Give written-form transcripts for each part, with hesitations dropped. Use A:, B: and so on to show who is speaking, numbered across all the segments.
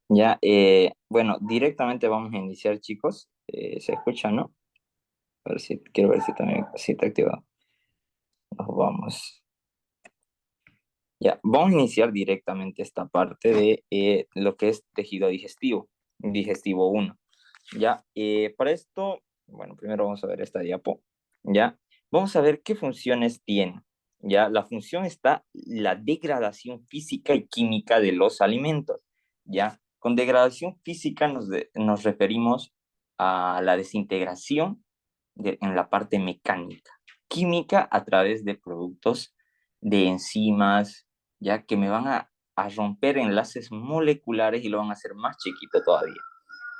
A: Ya, bueno, directamente vamos a iniciar, chicos. ¿Se escucha, no? A ver si, quiero ver si también si está activado. Nos vamos. Ya, vamos a iniciar directamente esta parte de lo que es tejido digestivo, digestivo uno. Ya, para esto, bueno, primero vamos a ver esta diapo. Ya, vamos a ver qué funciones tiene. Ya, la función está la degradación física y química de los alimentos. Ya, con degradación física nos referimos a la desintegración en la parte mecánica. Química a través de productos de enzimas, ya que me van a romper enlaces moleculares y lo van a hacer más chiquito todavía.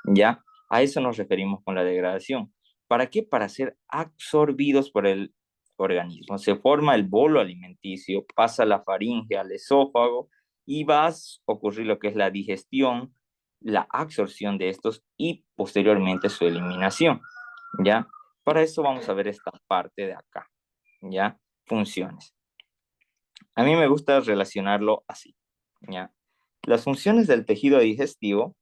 A: ¿Ya? A eso nos referimos con la degradación. ¿Para qué? Para ser absorbidos por el organismo. Se forma el bolo alimenticio, pasa la faringe al esófago y va a ocurrir lo que es la digestión, la absorción de estos y posteriormente su eliminación. ¿Ya? Para eso vamos a ver esta parte de acá. ¿Ya? Funciones. A mí me gusta relacionarlo así. ¿Ya? Las funciones del tejido digestivo,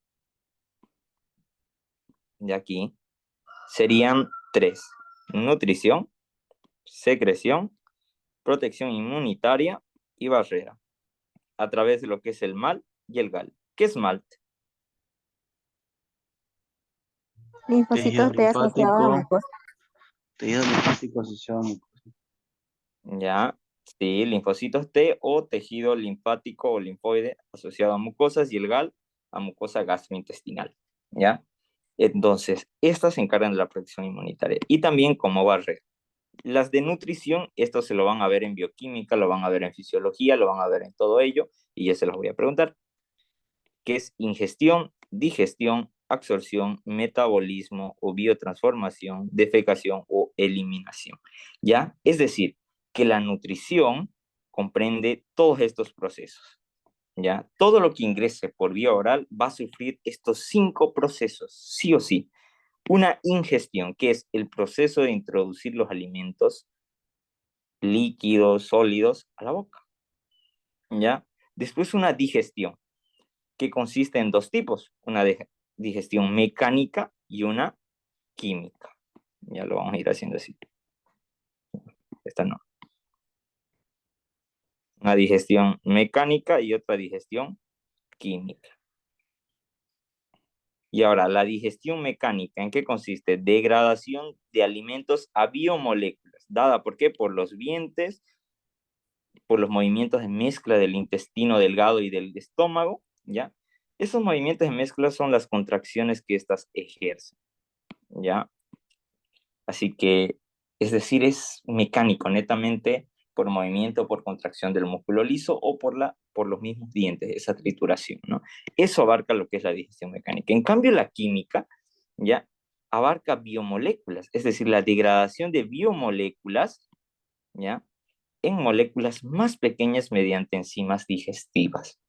A: de aquí, serían tres: nutrición, secreción, protección inmunitaria y barrera, a través de lo que es el mal y el gal. ¿Qué es MALT?
B: Tejido
C: Linfocitos T asociados a
B: linfático,
C: mucosa.
B: tejido linfático asociado a mucosa.
A: Ya, sí, linfocitos T o tejido linfático o linfoide asociado a mucosas y el gal a mucosa gastrointestinal. ¿Ya? Entonces, estas se encargan de la protección inmunitaria y también como barrera. Las de nutrición, esto se lo van a ver en bioquímica, lo van a ver en fisiología, lo van a ver en todo ello, y ya se los voy a preguntar, que es ingestión, digestión, absorción, metabolismo o biotransformación, defecación o eliminación. ¿Ya? Es decir, que la nutrición comprende todos estos procesos. ¿Ya? Todo lo que ingrese por vía oral va a sufrir estos 5 procesos, sí o sí. Una ingestión, que es el proceso de introducir los alimentos líquidos, sólidos, a la boca. ¿Ya? Después una digestión, que consiste en dos tipos, una digestión mecánica y una química. Ya lo vamos a ir haciendo así. Esta no. Una digestión mecánica y otra digestión química. Y ahora, la digestión mecánica, ¿en qué consiste? Degradación de alimentos a biomoléculas, dada ¿por qué? Por los vientres, por los movimientos de mezcla del intestino delgado y del estómago, ¿ya? Esos movimientos de mezcla son las contracciones que éstas ejercen, ¿ya? Así que, es decir, es mecánico, netamente por movimiento, por contracción del músculo liso o por los mismos dientes, esa trituración, ¿no? Eso abarca lo que es la digestión mecánica. En cambio, la química, ¿ya? Abarca biomoléculas, es decir, la degradación de biomoléculas, ¿ya? En moléculas más pequeñas mediante enzimas digestivas,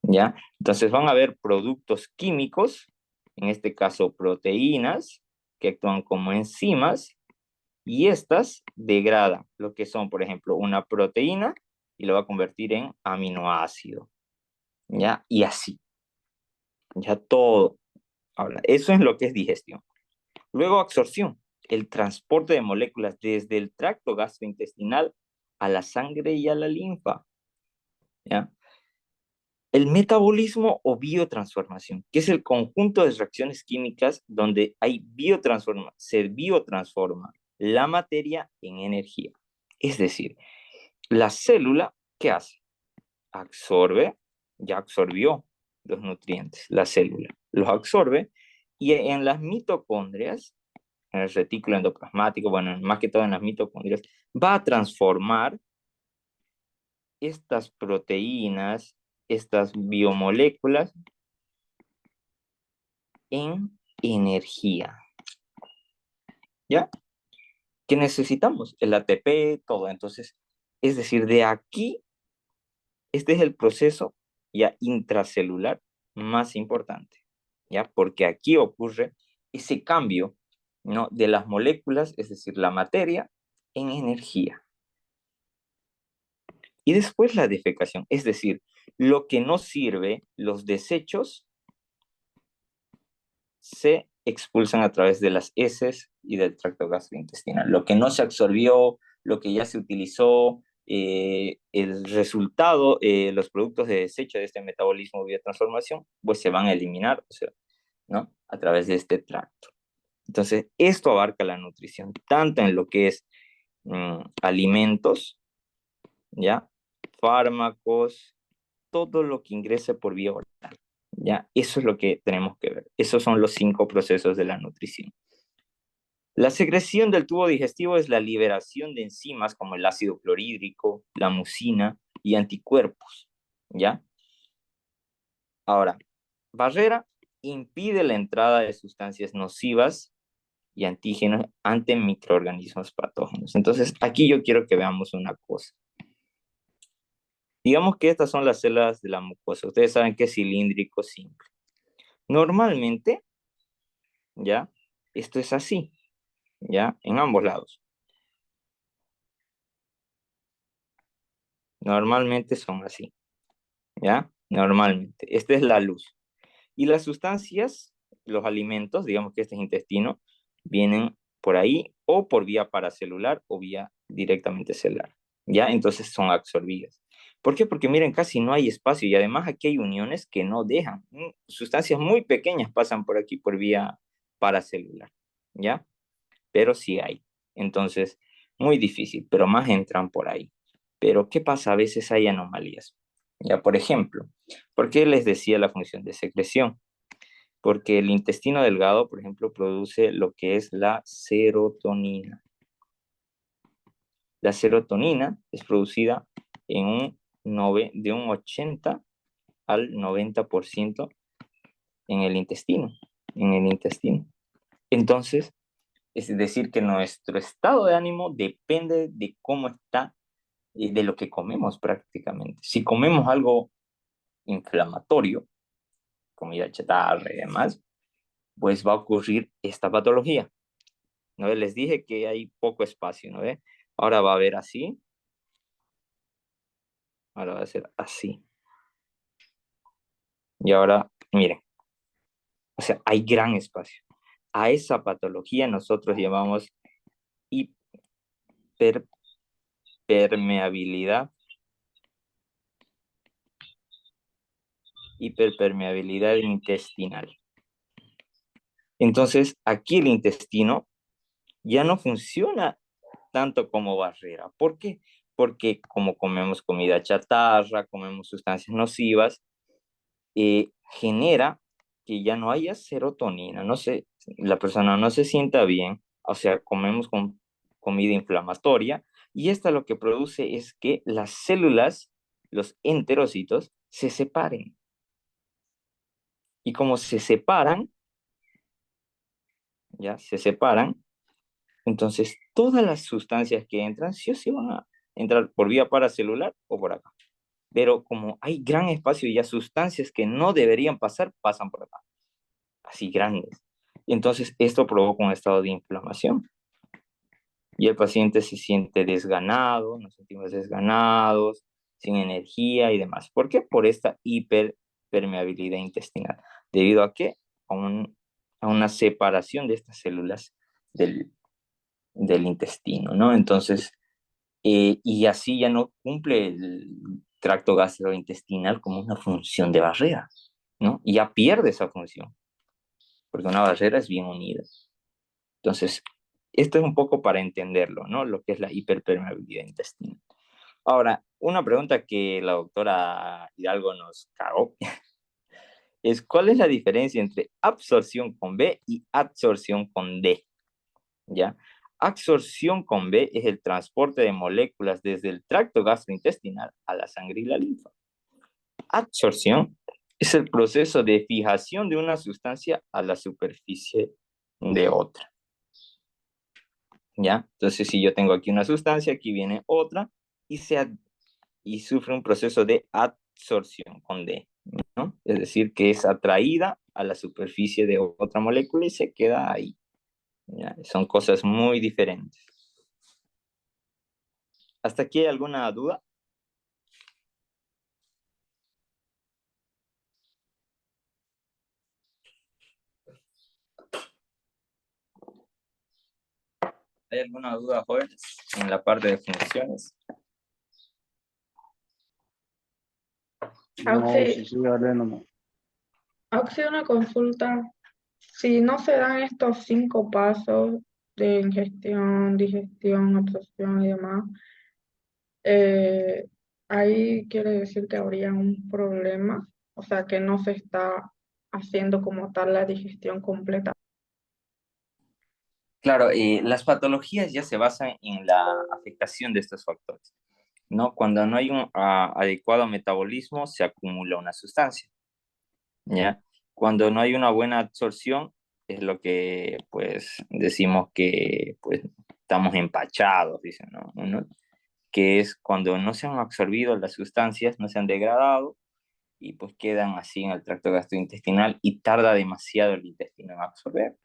A: ¿ya? Entonces van a haber productos químicos, en este caso proteínas, que actúan como enzimas, y estas degradan lo que son, por ejemplo, una proteína y lo va a convertir en aminoácido, ¿ya? Y así, ya todo. Ahora, eso es lo que es digestión. Luego, absorción, el transporte de moléculas desde el tracto gastrointestinal a la sangre y a la linfa, ¿ya? El metabolismo o biotransformación, que es el conjunto de reacciones químicas donde se biotransforma la materia en energía. Es decir, la célula, ¿qué hace? Absorbe, ya absorbió los nutrientes, la célula los absorbe y en las mitocondrias, en el retículo endoplasmático, bueno, más que todo en las mitocondrias, va a transformar estas proteínas, estas biomoléculas en energía, ¿ya? ¿Qué necesitamos? El ATP, todo. Entonces, es decir, de aquí, este es el proceso ya intracelular más importante, ¿ya? Porque aquí ocurre ese cambio, ¿no? De las moléculas, es decir, la materia, en energía. Y después la defecación, es decir, lo que no sirve, los desechos, se expulsan a través de las heces y del tracto gastrointestinal. Lo que no se absorbió, lo que ya se utilizó, el resultado, los productos de desecho de este metabolismo o biotransformación, pues se van a eliminar, o sea, ¿no? A través de este tracto. Entonces, esto abarca la nutrición, tanto en lo que es alimentos, ¿ya? Fármacos, todo lo que ingrese por vía oral, ¿ya? Eso es lo que tenemos que ver. Esos son los 5 procesos de la nutrición. La secreción del tubo digestivo es la liberación de enzimas como el ácido clorhídrico, la mucina y anticuerpos, ¿ya? Ahora, barrera impide la entrada de sustancias nocivas y antígenos ante microorganismos patógenos. Entonces, aquí yo quiero que veamos una cosa. Digamos que estas son las células de la mucosa. Ustedes saben que es cilíndrico simple. Normalmente, ¿ya? Esto es así, ¿ya? En ambos lados. Normalmente son así, ¿ya? Normalmente. Esta es la luz. Y las sustancias, los alimentos, digamos que este es intestino, vienen por ahí o por vía paracelular o vía directamente celular, ¿ya? Entonces son absorbidas. ¿Por qué? Porque miren, casi no hay espacio y además aquí hay uniones que no dejan. Sustancias muy pequeñas pasan por aquí por vía paracelular, ¿ya? Pero sí hay. Entonces, muy difícil, pero más entran por ahí. Pero, ¿qué pasa? A veces hay anomalías. Ya, por ejemplo, ¿por qué les decía la función de secreción? Porque el intestino delgado, por ejemplo, produce lo que es la serotonina. La serotonina es producida de un 80 al 90% en el intestino, Entonces, es decir, que nuestro estado de ánimo depende de cómo está y de lo que comemos prácticamente. Si comemos algo inflamatorio, comida chatarra y demás, pues va a ocurrir esta patología. ¿No? Les dije que hay poco espacio, ¿no ve? Ahora va a haber así, ahora va a ser así. Y ahora, miren, o sea, hay gran espacio. A esa patología nosotros llamamos hiperpermeabilidad, hiperpermeabilidad intestinal. Entonces, aquí el intestino ya no funciona tanto como barrera. ¿Por qué? Porque como comemos comida chatarra, comemos sustancias nocivas, genera que ya no haya serotonina, no sé, la persona no se sienta bien, o sea, comemos con comida inflamatoria, y esta lo que produce es que las células, los enterocitos, se separen. Y como se separan, ya, se separan, entonces todas las sustancias que entran, sí o sí van a entrar por vía paracelular o por acá. Pero como hay gran espacio y ya sustancias que no deberían pasar, pasan por acá. Así grandes. Entonces, esto provoca un estado de inflamación. Y el paciente se siente desganado, nos sentimos desganados, sin energía y demás. ¿Por qué? Por esta hiperpermeabilidad intestinal. ¿Debido a qué? A una separación de estas células del intestino, ¿no? Entonces, y así ya no cumple el tracto gastrointestinal como una función de barrera, ¿no? Y ya pierde esa función, porque una barrera es bien unida. Entonces, esto es un poco para entenderlo, ¿no? Lo que es la hiperpermeabilidad intestinal. Ahora, una pregunta que la doctora Hidalgo nos cagó es ¿cuál es la diferencia entre absorción con B y absorción con D? ¿Ya? Absorción con B es el transporte de moléculas desde el tracto gastrointestinal a la sangre y la linfa. Absorción es el proceso de fijación de una sustancia a la superficie de otra. ¿Ya? Entonces, si yo tengo aquí una sustancia, aquí viene otra y sufre un proceso de adsorción con D, ¿no? Es decir, que es atraída a la superficie de otra molécula y se queda ahí. ¿Ya? Son cosas muy diferentes. ¿Hasta aquí hay alguna duda? ¿Hay alguna duda, jóvenes, en la parte de funciones?
B: No,
D: Auxi,
B: sí, dale nomás.
D: una consulta. Si no se dan estos 5 pasos de ingestión, digestión, absorción y demás, eh, ahí quiere decir que habría un problema, o sea, que no se está haciendo como tal la digestión completa.
A: Claro, las patologías ya se basan en la afectación de estos factores, ¿no? Cuando no hay un adecuado metabolismo, se acumula una sustancia, ¿ya? Cuando no hay una buena absorción, es lo que, pues, decimos que, pues, estamos empachados, dicen, ¿no? Que es cuando no se han absorbido las sustancias, no se han degradado, y pues quedan así en el tracto gastrointestinal y tarda demasiado el intestino en absorber.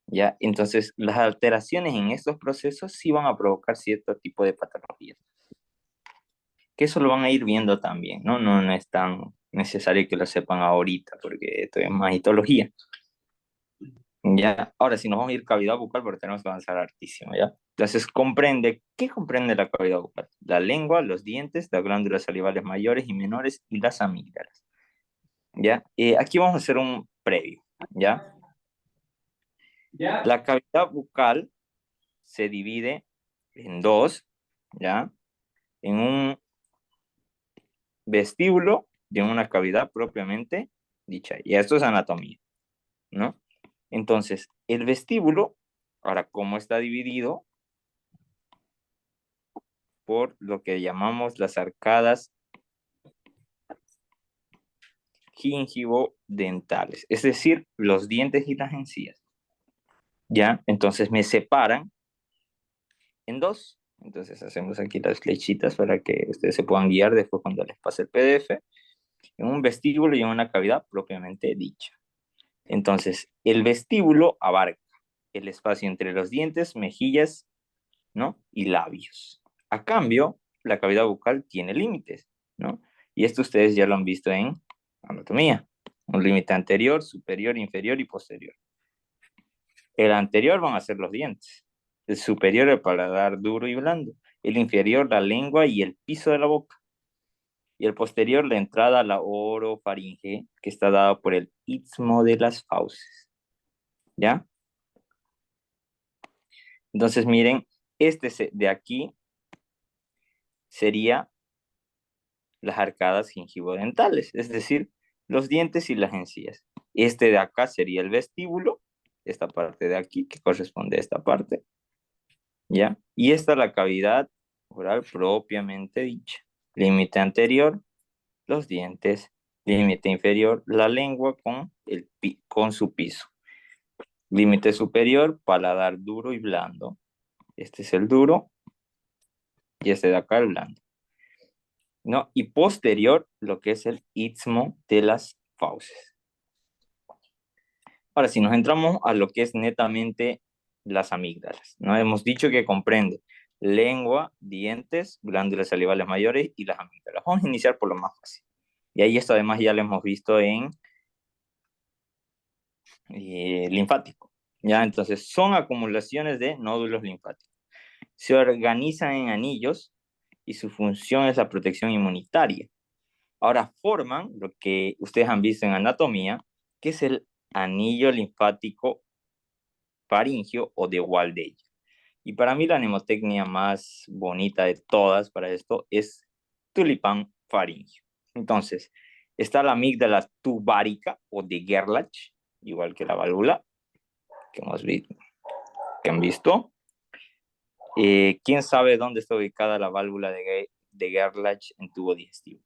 A: ¿Ya? Entonces, las alteraciones en estos procesos sí van a provocar cierto tipo de patologías, que eso lo van a ir viendo también, ¿no? No es tan necesario que lo sepan ahorita, porque esto es más histología. ¿Ya? Ahora, si nos vamos a ir cavidad bucal, porque tenemos que avanzar hartísimo, ¿ya? Entonces, ¿qué comprende la cavidad bucal? La lengua, los dientes, las glándulas salivales mayores y menores y las amígdalas, ¿ya? Aquí vamos a hacer un previo, ¿ya? La cavidad bucal se divide en dos, ¿ya? En un vestíbulo de una cavidad propiamente dicha. Y esto es anatomía, ¿no? Entonces, el vestíbulo, ahora, ¿cómo está dividido? Por lo que llamamos las arcadas gingivo-dentales, es decir, los dientes y las encías, ¿ya? Entonces me separan en dos. Entonces hacemos aquí las flechitas para que ustedes se puedan guiar después cuando les pase el PDF, en un vestíbulo y en una cavidad propiamente dicha. Entonces, el vestíbulo abarca el espacio entre los dientes, mejillas, ¿no? Y labios. A cambio, la cavidad bucal tiene límites, ¿no? Y esto ustedes ya lo han visto en anatomía. Un límite anterior, superior, inferior y posterior. El anterior van a ser los dientes. El superior el paladar duro y blando. El inferior la lengua y el piso de la boca. Y el posterior la entrada a la orofaringe, que está dada por el istmo de las fauces. ¿Ya? Entonces, miren, de aquí sería las arcadas gingivodentales, es decir, los dientes y las encías. Este de acá sería el vestíbulo, esta parte de aquí que corresponde a esta parte, ¿ya? Y esta es la cavidad oral propiamente dicha. Límite anterior, los dientes. Límite inferior, la lengua con su piso. Límite superior, paladar duro y blando. Este es el duro y este de acá el blando, ¿no? Y posterior, lo que es el istmo de las fauces. Ahora, si nos entramos a lo que es netamente las amígdalas, ¿no? Hemos dicho que comprende lengua, dientes, glándulas salivales mayores y las amígdalas. Vamos a iniciar por lo más fácil. Y ahí esto además ya lo hemos visto en linfático. ¿Ya? Entonces, son acumulaciones de nódulos linfáticos. Se organizan en anillos y su función es la protección inmunitaria. Ahora forman lo que ustedes han visto en anatomía, que es el anillo linfático faringio o de Waldeck. Y para mí la mnemotecnia más bonita de todas para esto es tulipán faringio. Entonces, está la amígdala tubárica o de Gerlach, igual que la válvula que hemos visto, que han visto. ¿Quién sabe dónde está ubicada la válvula de Gerlach en tubo digestivo?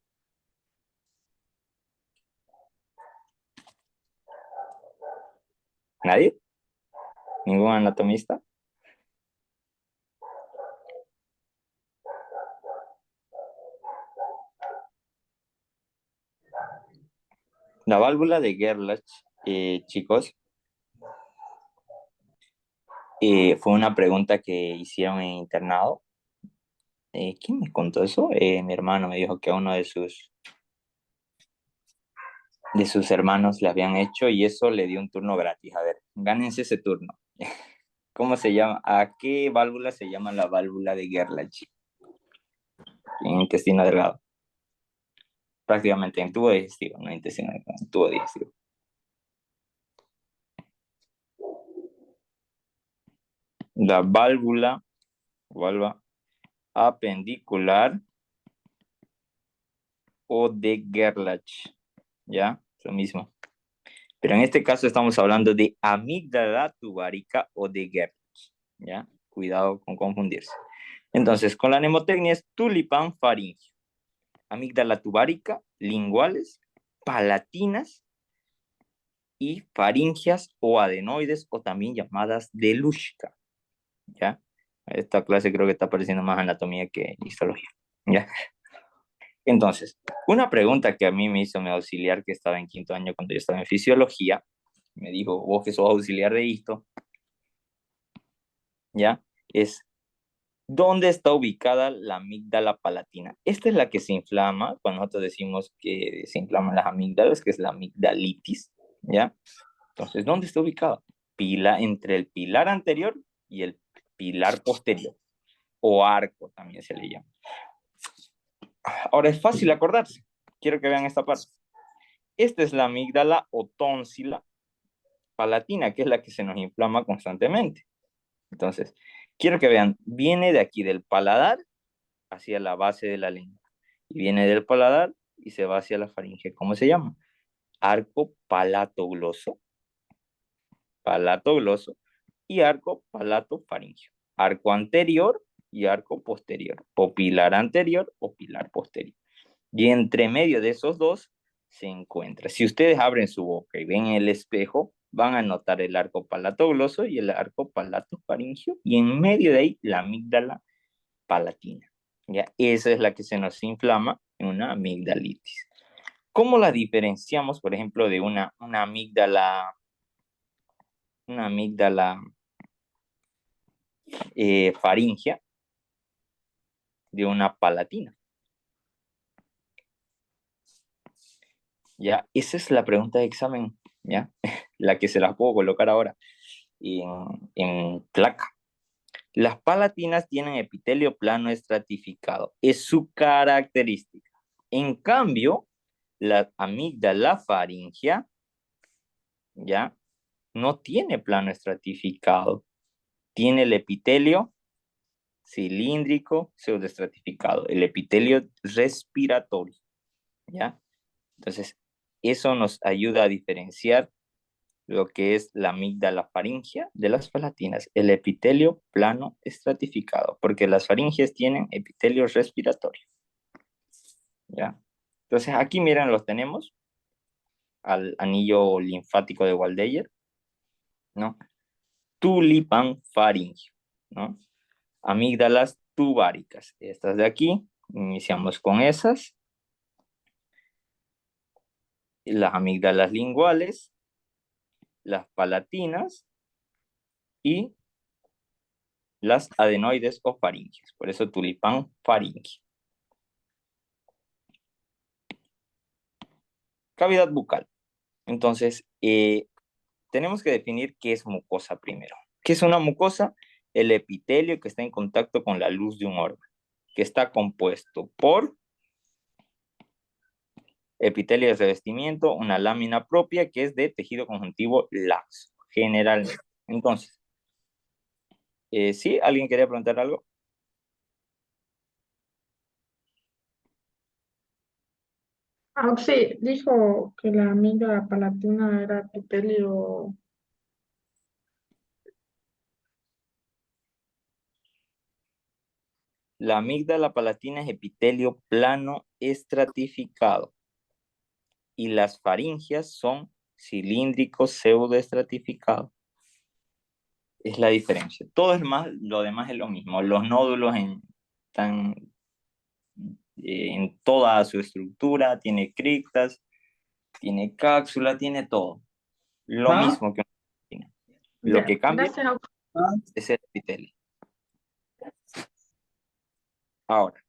A: ¿Nadie? ¿Ningún anatomista? La válvula de Gerlach, chicos, fue una pregunta que hicieron en internado. ¿Quién me contó eso? Mi hermano me dijo que a uno de sus hermanos le habían hecho y eso le dio un turno gratis. A ver, gánense ese turno. ¿Cómo se llama? ¿A qué válvula se llama la válvula de Gerlach? En intestino delgado. Prácticamente en tubo digestivo, no intestino delgado, en tubo digestivo. La válvula apendicular o de Gerlach, ¿ya? Lo mismo. Pero en este caso estamos hablando de amígdala tubárica o de Gerlach, ¿ya? Cuidado con confundirse. Entonces, con la mnemotecnia es tulipán faringio, amígdala tubárica, linguales, palatinas y faringias o adenoides o también llamadas de Luschka, ¿ya? Esta clase creo que está pareciendo más anatomía que histología, ¿ya? Entonces, una pregunta que a mí me hizo mi auxiliar que estaba en quinto año cuando yo estaba en fisiología, me dijo, vos que sos auxiliar de histo, ¿ya? Es, ¿dónde está ubicada la amígdala palatina? Esta es la que se inflama, cuando nosotros decimos que se inflaman las amígdalas, que es la amigdalitis, ¿ya? Entonces, ¿dónde está ubicada? Entre el pilar anterior y el pilar posterior, o arco también se le llama. Ahora es fácil acordarse. Quiero que vean esta parte. Esta es la amígdala o tónsila palatina, que es la que se nos inflama constantemente. Entonces, quiero que vean, viene de aquí del paladar hacia la base de la lengua. Y viene del paladar y se va hacia la faringe. ¿Cómo se llama? Arco palatogloso y arco palatofaringio. Arco anterior y arco posterior. O pilar anterior o pilar posterior. Y entre medio de esos dos se encuentra. Si ustedes abren su boca y ven el espejo, van a notar el arco palatogloso y el arco palatofaringio. Y en medio de ahí la amígdala palatina. ¿Ya? Esa es la que se nos inflama en una amigdalitis. ¿Cómo la diferenciamos, por ejemplo, de una amígdala faringea de una palatina? ¿Ya? Esa es la pregunta de examen, ¿ya? La que se la puedo colocar ahora en placa. Las palatinas tienen epitelio plano estratificado, es su característica. En cambio, la amígdala faringea, ¿ya? No tiene plano estratificado, tiene el epitelio cilíndrico pseudoestratificado, el epitelio respiratorio, ¿ya? Entonces, eso nos ayuda a diferenciar lo que es la amígdala faringea de las palatinas, el epitelio plano estratificado, porque las faringes tienen epitelio respiratorio, ¿ya? Entonces, aquí miren, los tenemos al anillo linfático de Waldeyer, ¿no? Tulipán faringio, ¿no? Amígdalas tubáricas, estas de aquí, iniciamos con esas, las amígdalas linguales, las palatinas y las adenoides o faringes, por eso tulipán faringio. Cavidad bucal. Entonces, tenemos que definir qué es mucosa primero. ¿Qué es una mucosa? El epitelio que está en contacto con la luz de un órgano, que está compuesto por epitelio de revestimiento, una lámina propia que es de tejido conjuntivo laxo, generalmente. Entonces, ¿sí? ¿Alguien quería preguntar algo?
D: Sí, dijo que la amiga palatina era epitelio.
A: La amígdala palatina es epitelio plano estratificado y las faringias son cilíndricos pseudoestratificados. Es la diferencia. Todo es más, lo demás es lo mismo. Los nódulos están en toda su estructura, tiene criptas, tiene cápsula, tiene todo. Lo mismo que una retina. Lo que cambia
D: Gracias.
A: es el epitelio. Ahora,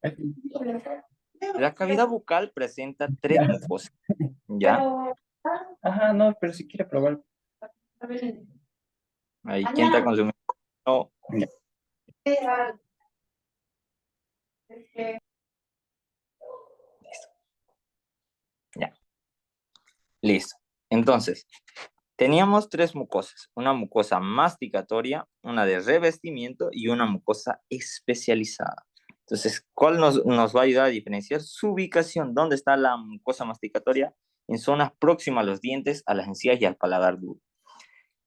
A: la cavidad bucal presenta 3 mucosas, ¿ya? Ajá, no, pero si quiere probar. Ahí, ¿quién está consumiendo? No. Ya, listo. Entonces, teníamos 3 mucosas. Una mucosa masticatoria, una de revestimiento y una mucosa especializada. Entonces, ¿cuál nos va a ayudar a diferenciar su ubicación? ¿Dónde está la mucosa masticatoria? En zonas próximas a los dientes, a las encías y al paladar duro.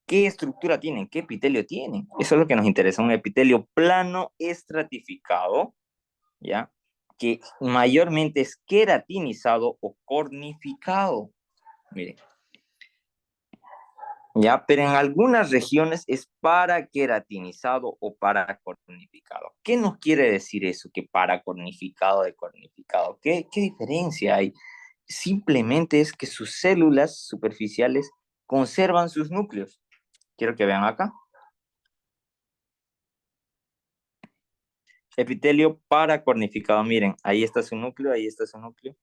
A: ¿Qué estructura tienen? ¿Qué epitelio tienen? Eso es lo que nos interesa. Un epitelio plano estratificado, ¿ya? Que mayormente es queratinizado o cornificado. Miren. ¿Ya? Pero en algunas regiones es paraqueratinizado o paracornificado. ¿Qué nos quiere decir eso? Que paracornificado de cornificado. ¿Qué diferencia hay? Simplemente es que sus células superficiales conservan sus núcleos. Quiero que vean acá. Epitelio paracornificado, miren, ahí está su núcleo, ahí está su núcleo.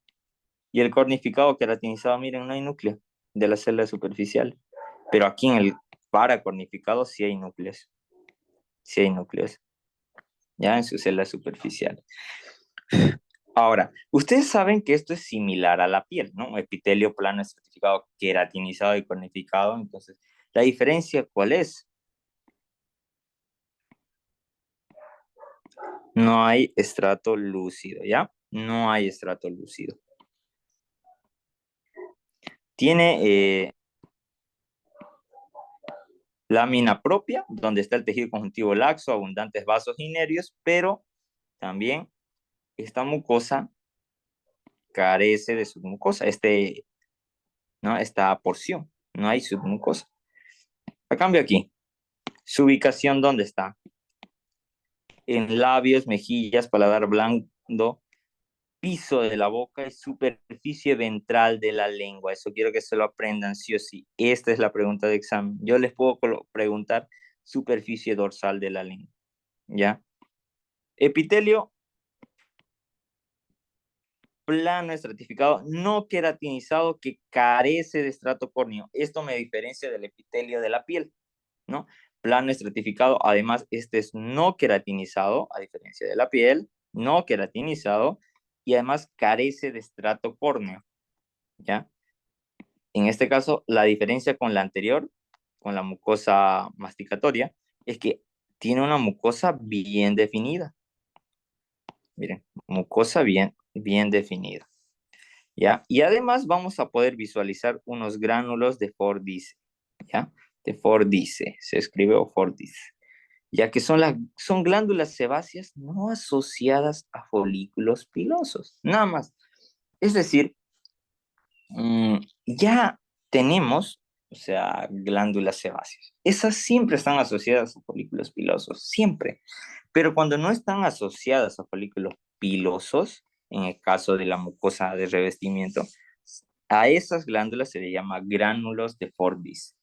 A: Y el cornificado queratinizado, miren, no hay núcleo de la célula superficial. Pero aquí en el paracornificado sí hay núcleos. Sí hay núcleos, ya en su célula superficial. Ahora, ustedes saben que esto es similar a la piel, ¿no? Epitelio plano estratificado, queratinizado y cornificado. Entonces, ¿la diferencia cuál es? No hay estrato lúcido, ¿ya? No hay estrato lúcido. Tiene lámina propia, donde está el tejido conjuntivo laxo, abundantes vasos y nervios, pero también esta mucosa carece de submucosa, ¿no? Esta porción, no hay submucosa. A cambio aquí, su ubicación, ¿dónde está? En labios, mejillas, paladar blando, piso de la boca y superficie ventral de la lengua. Eso quiero que se lo aprendan sí o sí. Esta es la pregunta de examen. Yo les puedo preguntar superficie dorsal de la lengua, ¿ya? Epitelio plano estratificado, no queratinizado, que carece de estrato córneo. Esto me diferencia del epitelio de la piel, ¿no? Plano estratificado, además, este es no queratinizado, a diferencia de la piel, no queratinizado, y además carece de estrato córneo, ¿ya? En este caso, la diferencia con la anterior, con la mucosa masticatoria, es que tiene una mucosa bien definida. Miren, mucosa bien definida. ¿Ya? Y además vamos a poder visualizar unos gránulos de Fordyce, ¿ya? De Fordyce, se escribe o Fordyce, ya que son glándulas sebáceas no asociadas a folículos pilosos, nada más. Es decir, ya tenemos, o sea, glándulas sebáceas. Esas siempre están asociadas a folículos pilosos, siempre. Pero cuando no están asociadas a folículos pilosos, en el caso de la mucosa de revestimiento, a esas glándulas se le llama gránulos de Fordyce,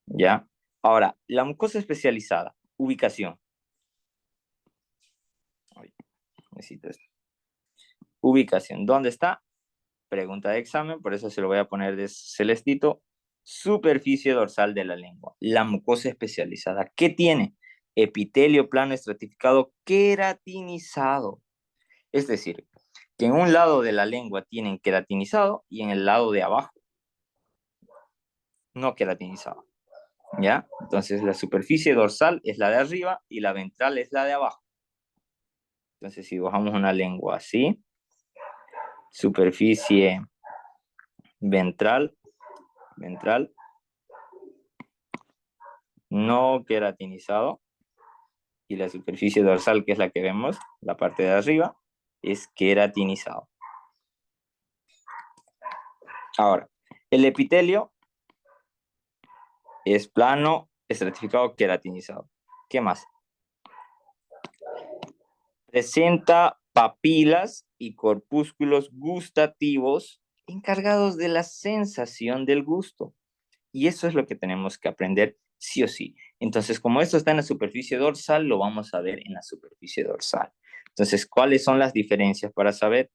A: ¿ya? Ahora, la mucosa especializada, ubicación. Ay, necesito esto. Ubicación, ¿dónde está? Pregunta de examen, por eso se lo voy a poner de celestito. Superficie dorsal de la lengua. La mucosa especializada. ¿Qué tiene? Epitelio plano estratificado queratinizado. Es decir, que en un lado de la lengua tienen queratinizado y en el lado de abajo no queratinizado. ¿Ya? Entonces la superficie dorsal es la de arriba y la ventral es la de abajo. Entonces si dibujamos una lengua así, superficie ventral, no queratinizado, y la superficie dorsal, que es la que vemos, la parte de arriba, es queratinizado. Ahora, el epitelio es plano, estratificado, queratinizado. ¿Qué más? Presenta papilas y corpúsculos gustativos encargados de la sensación del gusto. Y eso es lo que tenemos que aprender sí o sí. Entonces, como esto está en la superficie dorsal, lo vamos a ver en la superficie dorsal. Entonces, ¿cuáles son las diferencias para saber?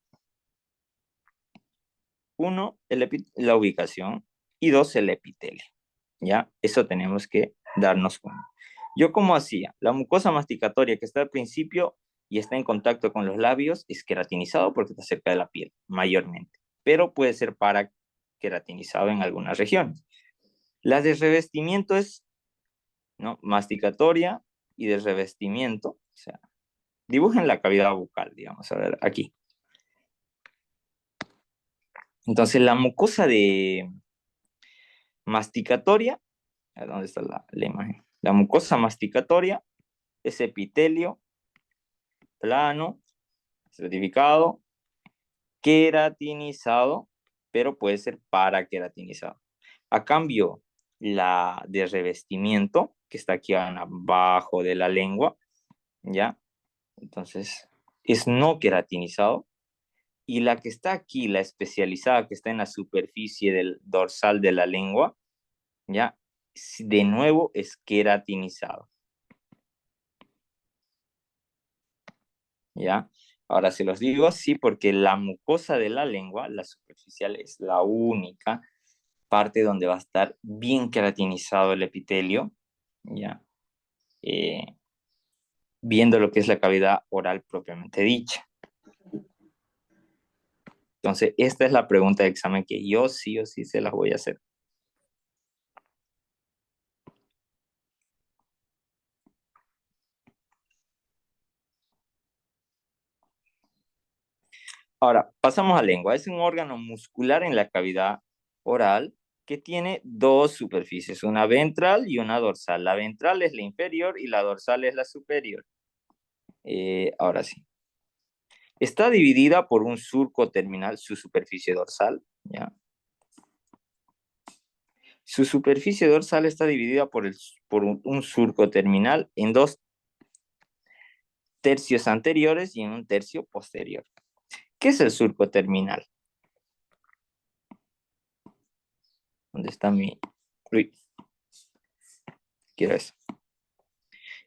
A: Uno, la ubicación, y dos, el epitelio. ¿Ya? Eso tenemos que darnos cuenta. Yo, ¿cómo hacía? La mucosa masticatoria que está al principio y está en contacto con los labios es queratinizado porque está cerca de la piel, mayormente. Pero puede ser paraqueratinizado en algunas regiones. La de revestimiento es, ¿no?, masticatoria y de revestimiento. O sea, dibujen la cavidad bucal, digamos, a ver, aquí. Entonces, la mucosa de masticatoria, ¿dónde está la imagen? La mucosa masticatoria es epitelio plano, estratificado, queratinizado, pero puede ser paraqueratinizado. A cambio, la de revestimiento, que está aquí abajo de la lengua, ¿ya? Entonces, es no queratinizado. Y la que está aquí, la especializada, que está en la superficie del dorsal de la lengua, ¿ya? De nuevo es queratinizado. ¿Ya? Ahora se los digo así porque la mucosa de la lengua, la superficial, es la única parte donde va a estar bien queratinizado el epitelio, ¿ya? Viendo lo que es la cavidad oral propiamente dicha. Entonces, esta es la pregunta de examen que yo sí o sí se las voy a hacer. Ahora, pasamos a lengua. Es un órgano muscular en la cavidad oral que tiene dos superficies, una ventral y una dorsal. La ventral es la inferior y la dorsal es la superior. Ahora sí. Está dividida por un surco terminal, su superficie dorsal, ¿ya? Su superficie dorsal está dividida por un surco terminal en dos tercios anteriores y en un tercio posterior. ¿Qué es el surco terminal? ¿Dónde está mi...? Uy, quiero eso.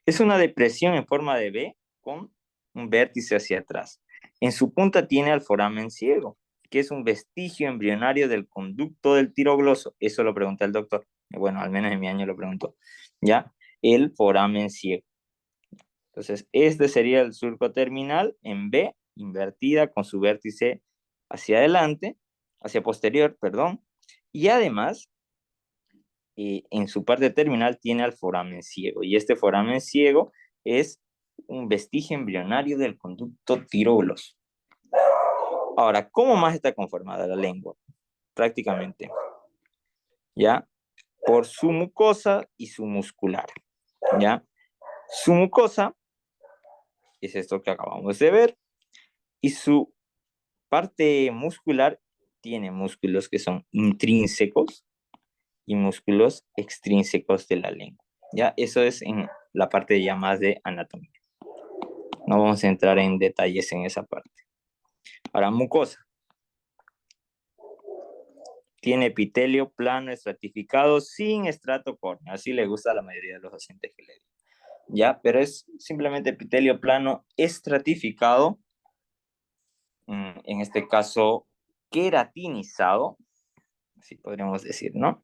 A: Es una depresión en forma de V con un vértice hacia atrás. En su punta tiene al foramen ciego, que es un vestigio embrionario del conducto del tirogloso. Eso lo pregunta el doctor. Bueno, al menos en mi año lo preguntó. ¿Ya? El foramen ciego. Entonces, este sería el surco terminal en V, invertida con su vértice hacia adelante, hacia posterior, perdón. Y además, en su parte terminal tiene al foramen ciego. Y este foramen ciego es un vestigio embrionario del conducto tirogloso. Ahora, ¿cómo más está conformada la lengua? Prácticamente, ¿ya? Por su mucosa y su muscular, ¿ya? Su mucosa es esto que acabamos de ver y su parte muscular tiene músculos que son intrínsecos y músculos extrínsecos de la lengua, ¿ya? Eso es en la parte ya más de anatomía. No vamos a entrar en detalles en esa parte. Ahora, mucosa. Tiene epitelio plano estratificado sin estrato córneo. Así le gusta a la mayoría de los docentes que le digo. ¿Ya? Pero es simplemente epitelio plano estratificado, en este caso queratinizado, así podríamos decir, ¿no?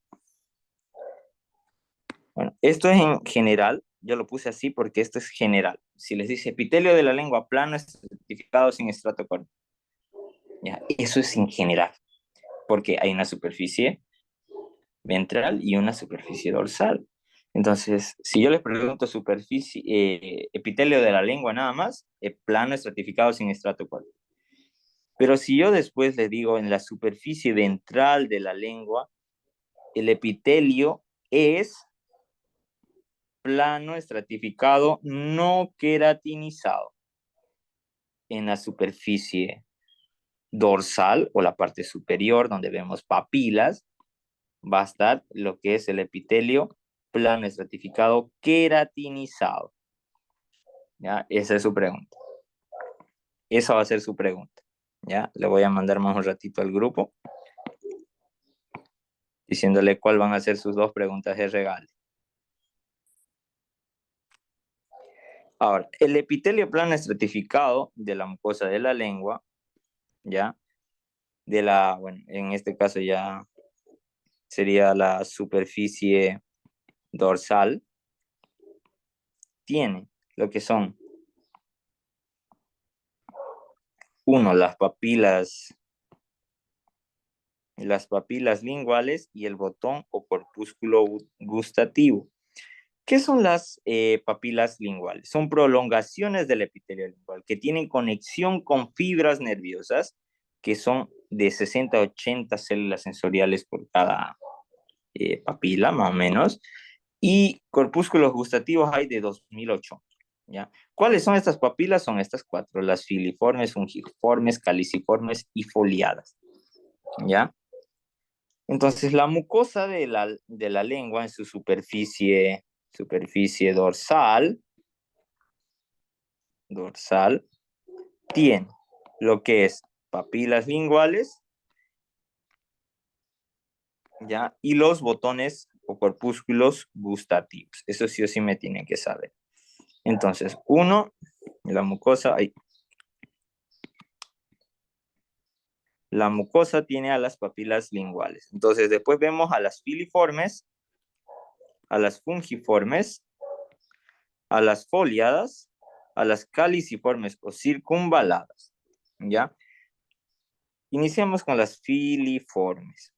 A: Bueno, esto es en general, yo lo puse así porque esto es general. Si les dice epitelio de la lengua plano estratificado sin estrato córneo, ¿ya? Eso es en general, porque hay una superficie ventral y una superficie dorsal. Entonces, si yo les pregunto superficie, epitelio de la lengua nada más, plano estratificado sin estrato córneo. Pero si yo después le digo en la superficie ventral de la lengua, el epitelio es plano estratificado no queratinizado. En la superficie dorsal o la parte superior donde vemos papilas, va a estar lo que es el epitelio plano estratificado queratinizado. ¿Ya? Esa es su pregunta. Esa va a ser su pregunta. ¿Ya? Le voy a mandar más un ratito al grupo diciéndole cuál van a ser sus 2 preguntas de regalo. Ahora, el epitelio plano estratificado de la mucosa de la lengua, ¿ya? Bueno, en este caso ya sería la superficie dorsal, tiene lo que son, uno, las papilas linguales y el botón o corpúsculo gustativo. ¿Qué son las papilas linguales? Son prolongaciones del epitelio lingual que tienen conexión con fibras nerviosas que son de 60 a 80 células sensoriales por cada papila, más o menos, y corpúsculos gustativos hay de 2008. ¿Ya? ¿Cuáles son estas papilas? Son estas 4, las filiformes, fungiformes, caliciformes y foliadas. ¿Ya? Entonces, la mucosa de la lengua en su superficie dorsal, tiene lo que es papilas linguales, ¿ya? Y los botones o corpúsculos gustativos. Eso sí o sí me tienen que saber. Entonces, uno, la mucosa, la mucosa tiene a las papilas linguales. Entonces, después vemos a las filiformes, a las fungiformes, a las foliadas, a las caliciformes o circunvaladas, ¿ya? Iniciamos con las filiformes.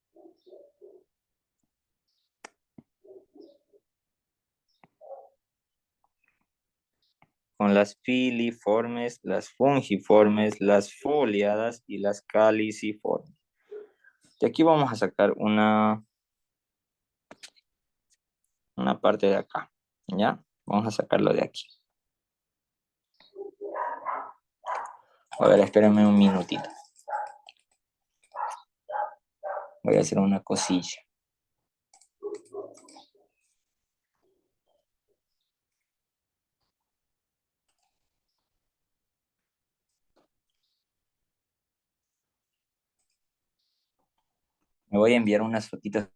A: Con las filiformes, las fungiformes, las foliadas y las caliciformes. Y aquí vamos a sacar una parte de acá, ¿ya? Vamos a sacarlo de aquí. A ver, espérenme un minutito. Voy a hacer una cosilla. Me voy a enviar unas fotitos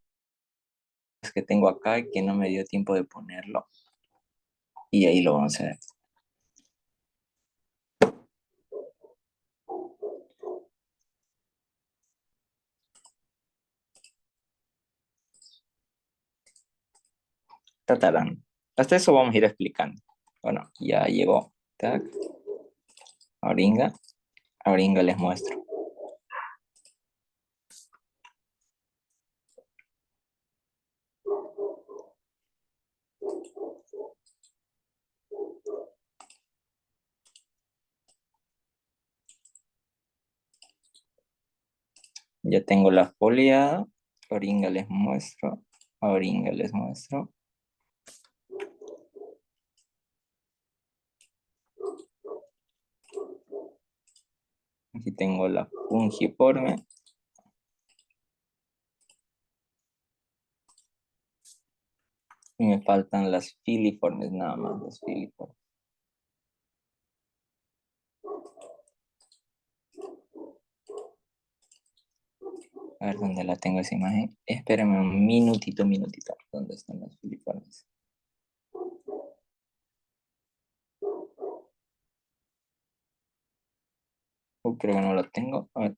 A: que tengo acá y que no me dio tiempo de ponerlo. Y ahí lo vamos a ver. Tatarán. Hasta eso vamos a ir explicando. Bueno, ya llegó. Tac. Ahorita les muestro. Ya tengo la foliada. Ahorita les muestro. Ahorita les muestro. Aquí tengo la fungiforme. Y me faltan las filiformes, nada más, las filiformes. A ver dónde la tengo esa imagen. Espérenme un minutito. ¿Dónde están las filiformes? Creo que no la tengo. A ver.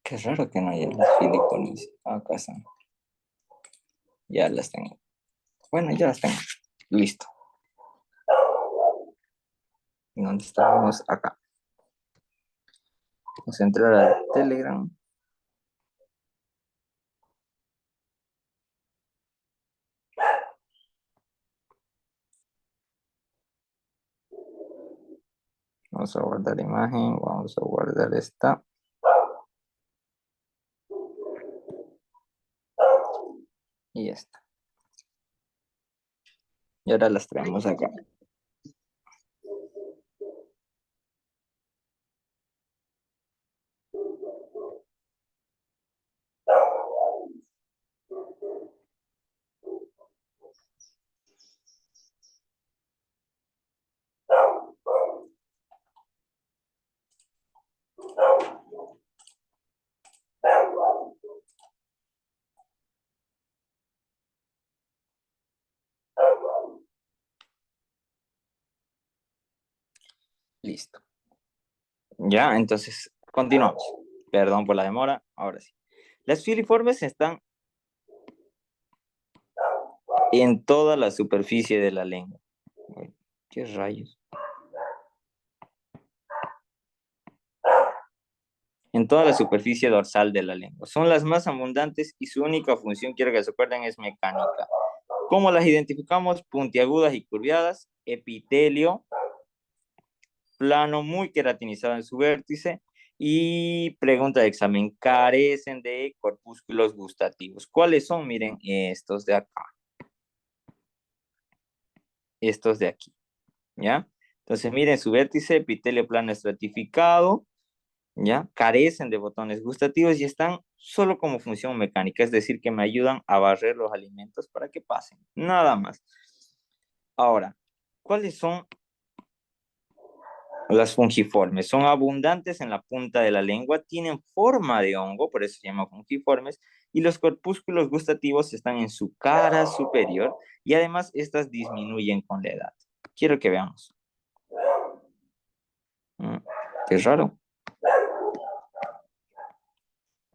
A: Qué raro que no haya las filiformes. Acá están. Ya las tengo. Bueno, ya las tengo. Listo. ¿Dónde estábamos? Acá. Vamos a entrar a Telegram. Vamos a guardar imagen. Vamos a guardar esta. Y esta. Y ahora las traemos acá. Listo. Ya, entonces, continuamos. Perdón por la demora, ahora sí. Las filiformes están en toda la superficie de la lengua. Uy, ¿qué rayos? En toda la superficie dorsal de la lengua. Son las más abundantes y su única función, quiero que se acuerden, es mecánica. ¿Cómo las identificamos? Puntiagudas y curviadas, epitelio plano, muy queratinizado en su vértice. Y pregunta de examen, carecen de corpúsculos gustativos. ¿Cuáles son? Miren, estos de acá. Estos de aquí, ¿ya? Entonces, miren su vértice, epitelio plano estratificado, ¿ya? Carecen de botones gustativos y están solo como función mecánica, es decir, que me ayudan a barrer los alimentos para que pasen, nada más. Ahora, ¿cuáles son las fungiformes? Son abundantes en la punta de la lengua, tienen forma de hongo, por eso se llaman fungiformes, y los corpúsculos gustativos están en su cara superior y además estas disminuyen con la edad. Quiero que veamos. Qué raro.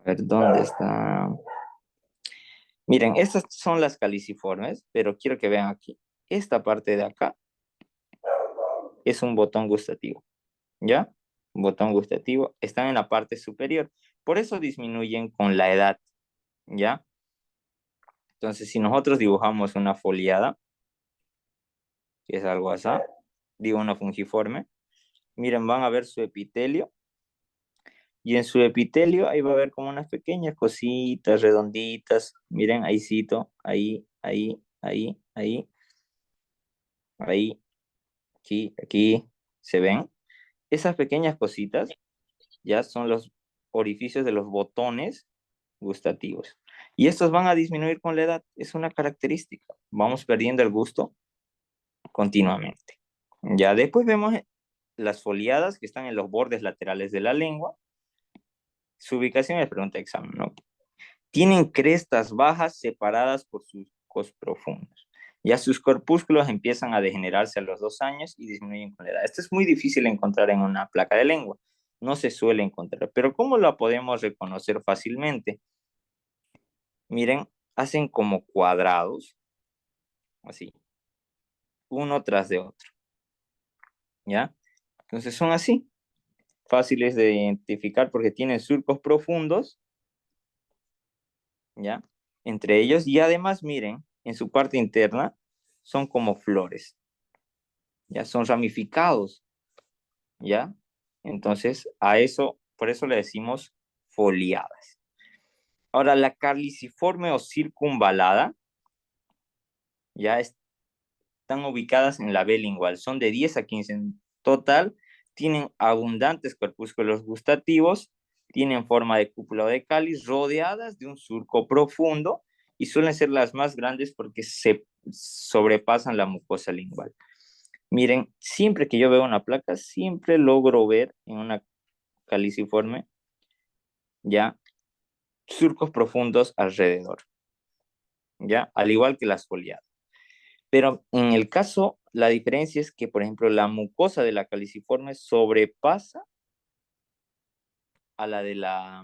A: A ver, ¿dónde está? Miren, estas son las caliciformes, pero quiero que vean aquí. Esta parte de acá es un botón gustativo, ¿ya? Un botón gustativo. Están en la parte superior. Por eso disminuyen con la edad, ¿ya? Entonces, si nosotros dibujamos una foliada, que es algo así, digo una fungiforme, miren, van a ver su epitelio, y en su epitelio ahí va a haber como unas pequeñas cositas redonditas, miren, ahí cito, ahí, ahí, aquí, ¿se ven? Esas pequeñas cositas ya son los orificios de los botones gustativos. Y estos van a disminuir con la edad, es una característica. Vamos perdiendo el gusto continuamente. Ya después vemos las foliadas que están en los bordes laterales de la lengua. Su ubicación es pregunta de examen, ¿no? Tienen crestas bajas separadas por surcos profundos. Ya sus corpúsculos empiezan a degenerarse a los 2 años y disminuyen con la edad. Esto es muy difícil de encontrar en una placa de lengua. No se suele encontrar, pero ¿cómo la podemos reconocer fácilmente? Miren, hacen como cuadrados, así, uno tras de otro, ¿ya? Entonces son así, fáciles de identificar porque tienen surcos profundos, ¿ya? Entre ellos, y además, miren, en su parte interna son como flores, ya son ramificados, ¿ya? Entonces, a eso, por eso le decimos foliadas. Ahora, la caliciforme o circunvalada, ya están ubicadas en la B lingual, son de 10 a 15 en total, tienen abundantes corpúsculos gustativos, tienen forma de cúpula o de cáliz, rodeadas de un surco profundo y suelen ser las más grandes porque se sobrepasan la mucosa lingual. Miren, siempre que yo veo una placa, siempre logro ver en una caliciforme ya surcos profundos alrededor, ya, al igual que las foliadas. Pero en el caso, la diferencia es que, por ejemplo, la mucosa de la caliciforme sobrepasa a la de la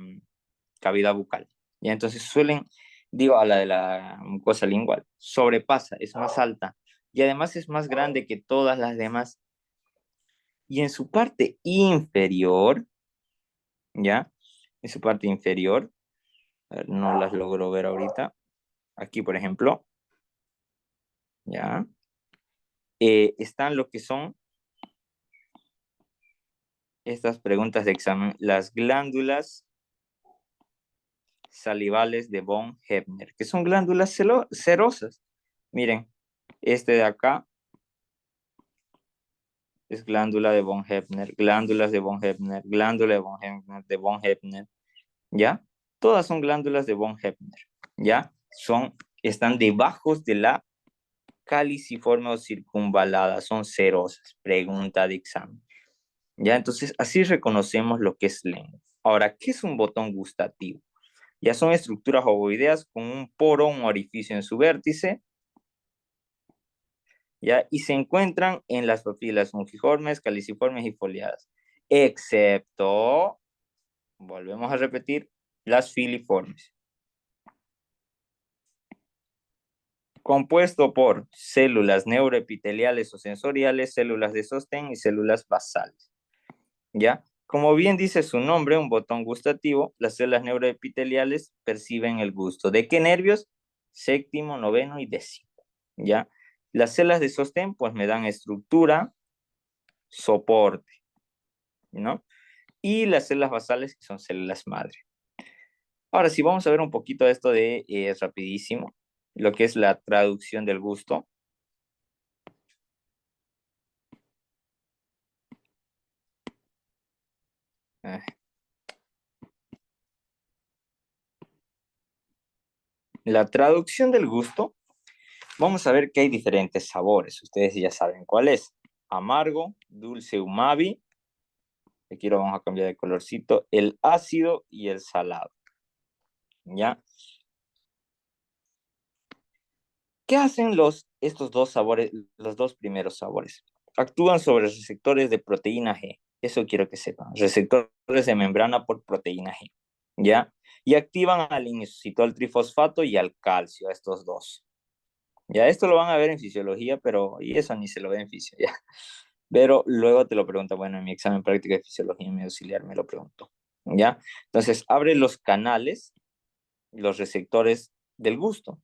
A: cavidad bucal. Y entonces suelen, digo, a la de la mucosa lingual, sobrepasa, es más alta y además es más grande que todas las demás. Y en su parte inferior, ¿ya? En su parte inferior, a ver, no las logro ver ahorita. Aquí, por ejemplo, ¿ya? Están lo que son estas preguntas de examen, las glándulas salivales de von Hebner, que son glándulas cerosas. Miren, este de acá es glándula de von Hebner, glándulas de von Hebner, glándula de von Hebner, ¿ya? Todas son glándulas de von Hebner, ¿ya? Están debajo de la caliciforme o circunvalada, son cerosas, pregunta de examen. ¿Ya? Entonces, así reconocemos lo que es lengua. Ahora, ¿qué es un botón gustativo? Ya son estructuras ovoideas con un poro, un orificio en su vértice, ¿ya? Y se encuentran en las papilas fungiformes, caliciformes y foliadas, excepto, volvemos a repetir, las filiformes. Compuesto por células neuroepiteliales o sensoriales, células de sostén y células basales, ¿ya? Como bien dice su nombre, un botón gustativo, las células neuroepiteliales perciben el gusto. ¿De qué nervios? Séptimo, noveno y décimo, ¿ya? Las células de sostén, pues me dan estructura, soporte, ¿no? Y las células basales, que son células madre. Ahora sí, vamos a ver un poquito de esto de rapidísimo, lo que es la traducción del gusto. Ah, La traducción del gusto, vamos a ver que hay diferentes sabores. Ustedes ya saben cuál es. Amargo, dulce, umami. Aquí lo vamos a cambiar de colorcito. El ácido y el salado. ¿Ya? ¿Qué hacen estos dos sabores, los dos primeros sabores? Actúan sobre receptores de proteína G. Eso quiero que sepan. Receptores de membrana por proteína G. ¿Ya? Y activan al inositol trifosfato y al calcio, a estos dos. Ya, esto lo van a ver en fisiología, pero y eso ni se lo ve en fisio, ya. Pero luego te lo pregunta, bueno, en mi examen práctico de fisiología en mi auxiliar me lo preguntó, ¿ya? Entonces, abre los canales, los receptores del gusto,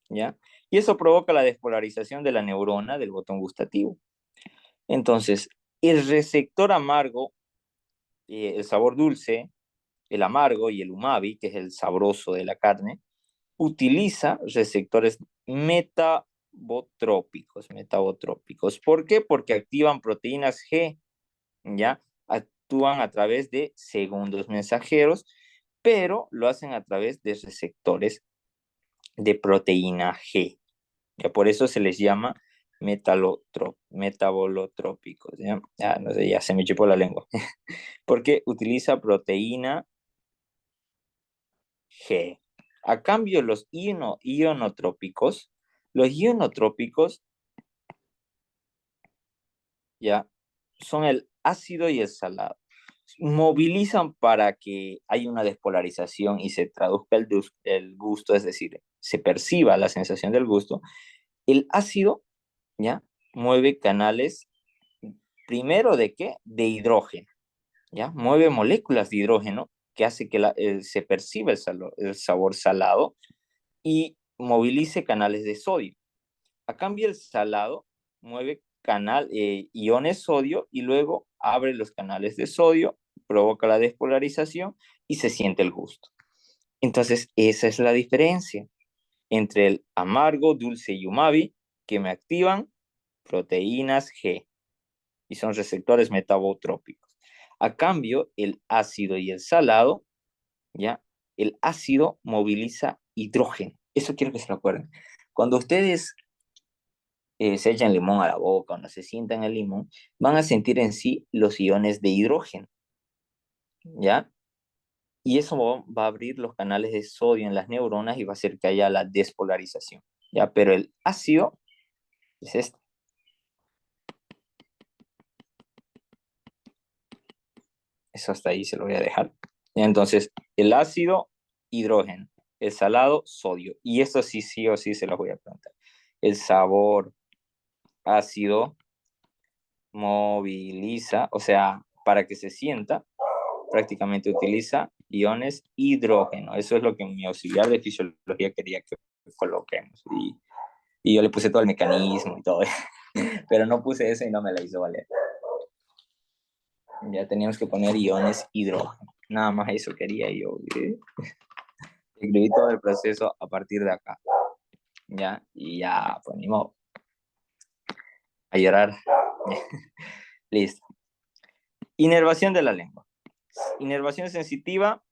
A: ¿ya? Y eso provoca la despolarización de la neurona del botón gustativo. Entonces, el receptor amargo, el sabor dulce, el amargo y el umami, que es el sabroso de la carne, utiliza receptores metabotrópicos. ¿Por qué? Porque activan proteínas G, ¿ya? Actúan a través de segundos mensajeros, pero lo hacen a través de receptores de proteína G. ¿Ya? Por eso se les llama metabolotrópicos, ¿ya? No sé, ya se me chupó la lengua. Porque utiliza proteína G. A cambio, los ionotrópicos ya son el ácido y el salado. Movilizan para que haya una despolarización y se traduzca el gusto, es decir, se perciba la sensación del gusto. El ácido, ¿ya? Mueve canales, primero ¿de qué? De hidrógeno, ¿ya? Mueve moléculas de hidrógeno que hace que se perciba el sabor salado y movilice canales de sodio. A cambio, el salado mueve iones sodio y luego abre los canales de sodio, provoca la despolarización y se siente el gusto. Entonces, esa es la diferencia entre el amargo, dulce y umami, que me activan proteínas G y son receptores metabotrópicos. A cambio, el ácido y el salado, ¿ya? El ácido moviliza hidrógeno. Eso quiero que se lo acuerden. Cuando ustedes se echan limón a la boca o no se sientan el limón, van a sentir en sí los iones de hidrógeno, ¿ya? Y eso va a abrir los canales de sodio en las neuronas y va a hacer que haya la despolarización, ¿ya? Pero el ácido es este. Eso hasta ahí se lo voy a dejar. Entonces, el ácido, hidrógeno. El salado, sodio. Y esto sí o sí se lo voy a preguntar. El sabor ácido moviliza, o sea, para que se sienta, prácticamente utiliza iones hidrógeno. Eso es lo que mi auxiliar de fisiología quería que coloquemos. Y yo le puse todo el mecanismo y todo. Pero no puse eso y no me la hizo valer. Ya teníamos que poner iones hidrógeno. Nada más eso quería yo. Escribí todo el proceso a partir de acá. ¿Ya? Y ya, pues ni modo. A llorar. Listo. Inervación de la lengua. Inervación sensitiva.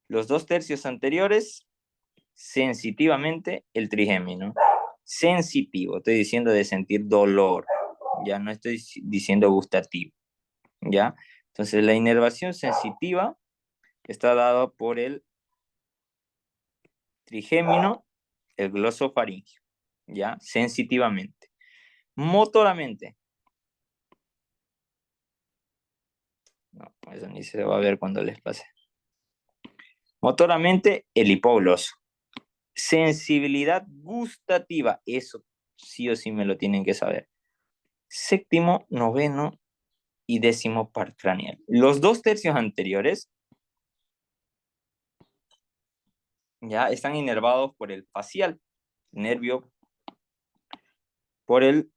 A: Los 2/3 anteriores, sensitivamente el trigémino. Sensitivo, estoy diciendo de sentir dolor. Ya no estoy diciendo gustativo. ¿Ya? Entonces la inervación sensitiva está dada por el trigémino, el glosofaringio, ¿ya? Sensitivamente. Motoramente. No, eso ni se va a ver cuando les pase. Motoramente, el hipogloso. Sensibilidad gustativa, eso sí o sí me lo tienen que saber. Séptimo, noveno y décimo par craneal. Los 2 tercios anteriores ya están inervados por el facial, nervio, por el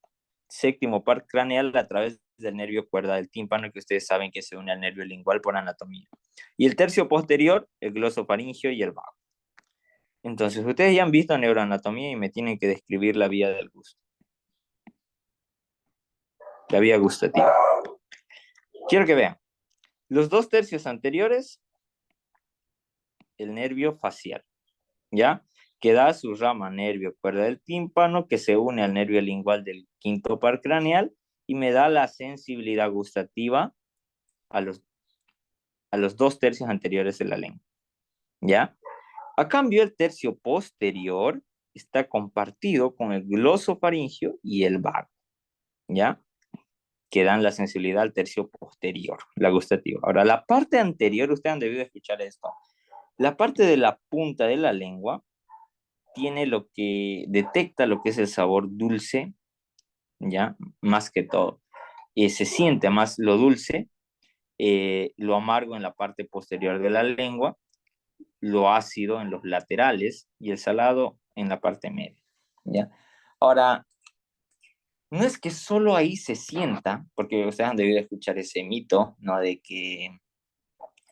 A: séptimo par craneal a través del nervio cuerda del tímpano, que ustedes saben que se une al nervio lingual por anatomía. Y el tercio posterior, el glosofaringio y el vago. Entonces, ustedes ya han visto neuroanatomía y me tienen que describir la vía del gusto. La vía gustativa. Quiero que vean. Los 2 tercios anteriores, el nervio facial, ¿ya? Que da su rama nervio cuerda del tímpano, que se une al nervio lingual del quinto par craneal y me da la sensibilidad gustativa a los 2 tercios anteriores de la lengua, ¿ya? A cambio, el tercio posterior está compartido con el glosofaringio y el vago, ¿ya? Que dan la sensibilidad al tercio posterior, la gustativa. Ahora, la parte anterior, ustedes han debido escuchar esto. La parte de la punta de la lengua tiene lo que detecta lo que es el sabor dulce, ¿ya? Más que todo. Se siente más lo dulce, lo amargo en la parte posterior de la lengua, lo ácido en los laterales y el salado en la parte media, ¿ya? Ahora, no es que solo ahí se sienta, porque ustedes han debido escuchar ese mito, ¿no? De que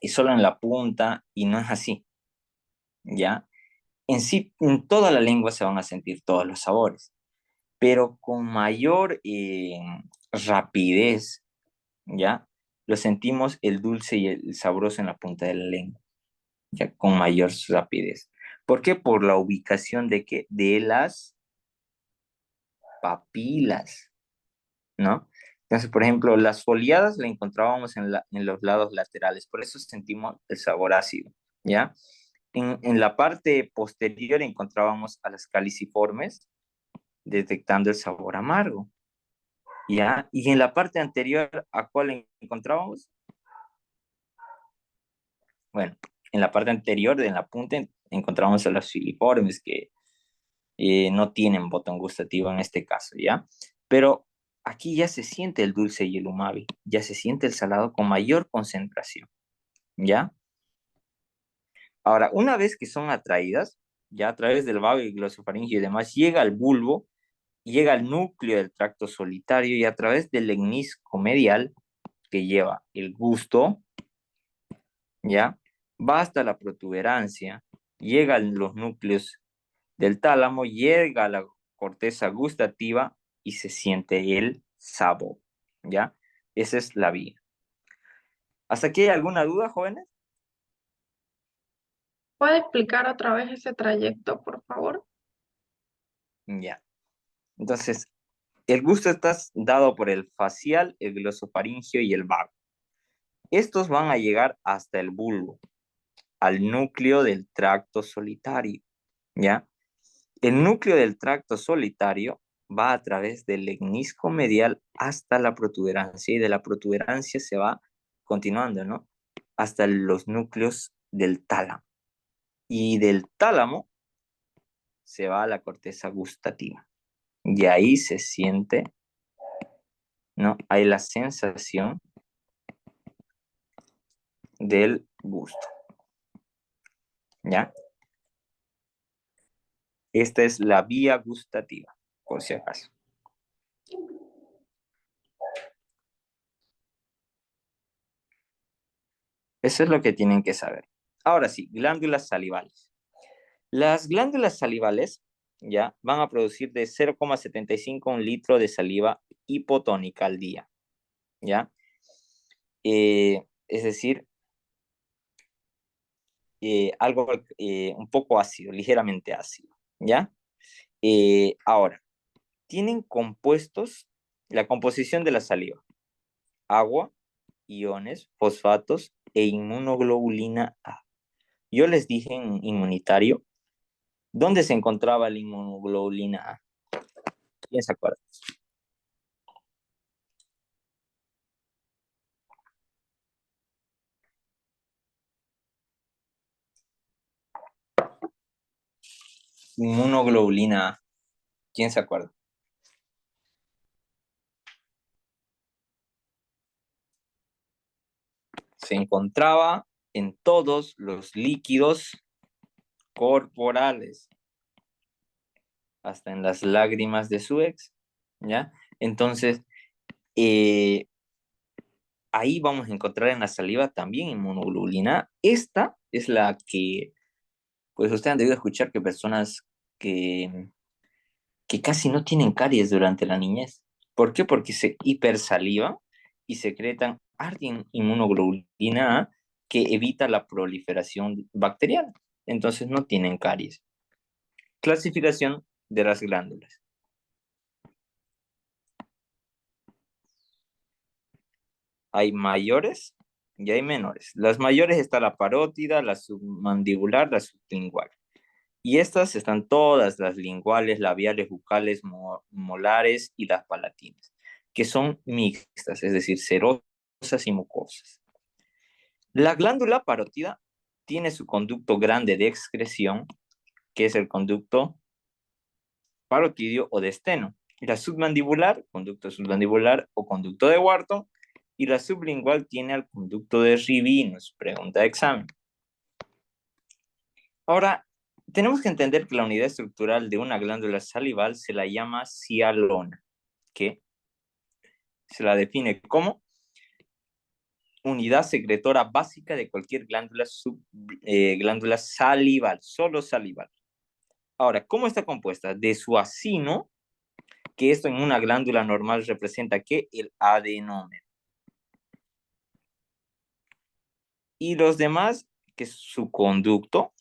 A: es solo en la punta y no es así, ¿ya? En sí, en toda la lengua se van a sentir todos los sabores, pero con mayor rapidez, ¿ya? Lo sentimos el dulce y el sabroso en la punta de la lengua, ya con mayor rapidez. ¿Por qué? Por la ubicación de las papilas, ¿no? Entonces, por ejemplo, las foliadas la encontrábamos en los lados laterales, por eso sentimos el sabor ácido, ¿ya? En la parte posterior encontrábamos a las caliciformes, detectando el sabor amargo, ¿ya? Y en la parte anterior, ¿a cuál encontrábamos? Bueno, en la parte anterior, en la punta, encontramos a los filiformes que no tienen botón gustativo en este caso, ¿ya? Pero aquí ya se siente el dulce y el umami, ya se siente el salado con mayor concentración, ¿ya? Ahora, una vez que son atraídas, ya a través del vago y glosofaringio y demás, llega al bulbo, llega al núcleo del tracto solitario y a través del legnisco medial que lleva el gusto, ¿ya? Va hasta la protuberancia, llega a los núcleos del tálamo, llega a la corteza gustativa y se siente el sabor, ¿ya? Esa es la vía. ¿Hasta aquí hay alguna duda, jóvenes?
D: ¿Puede explicar otra vez ese trayecto, por favor?
A: Ya. Entonces, el gusto está dado por el facial, el glosofaringio y el vago. Estos van a llegar hasta el bulbo, al núcleo del tracto solitario, ¿ya? El núcleo del tracto solitario va a través del legnisco medial hasta la protuberancia y de la protuberancia se va continuando, ¿no? Hasta los núcleos del tálamo. Y del tálamo se va a la corteza gustativa. Y ahí se siente, ¿no? Hay la sensación del gusto, ¿ya? Esta es la vía gustativa, por si acaso. Eso es lo que tienen que saber. Ahora sí, glándulas salivales. Las glándulas salivales ya van a producir de 0,75 a 1 litro de saliva hipotónica al día, ¿ya? Es decir, algo un poco ácido, ligeramente ácido, ¿ya? Ahora, tienen compuestos, la composición de la saliva, agua, iones, fosfatos e inmunoglobulina A. Yo les dije en inmunitario, ¿dónde se encontraba la inmunoglobulina A? ¿Quién se acuerda? Inmunoglobulina A. ¿Quién se acuerda? Se encontraba en todos los líquidos corporales, hasta en las lágrimas de su ex, ¿ya? Entonces, eh, ahí vamos a encontrar en la saliva también inmunoglobulina. Esta es la que, pues ustedes han debido escuchar que personas que, que casi no tienen caries durante la niñez. ¿Por qué? Porque se hipersalivan y secretan harta inmunoglobulina A que evita la proliferación bacteriana. Entonces no tienen caries. Clasificación de las glándulas. Hay mayores y hay menores. Las mayores está la parótida, la submandibular, la sublingual. Y estas están todas las linguales, labiales, bucales, molares y las palatinas, que son mixtas, es decir, cerosas y mucosas. La glándula parótida tiene su conducto grande de excreción, que es el conducto parotidio o de esteno. La submandibular, conducto submandibular o conducto de Wharton, y la sublingual tiene al conducto de Rivinus, pregunta de examen. Ahora, tenemos que entender que la unidad estructural de una glándula salival se la llama cialona, que se la define como unidad secretora básica de cualquier glándula salival, solo salival. Ahora, ¿cómo está compuesta? De suacino, que esto en una glándula normal representa ¿qué? El adenómero. Y los demás, que es su conducto,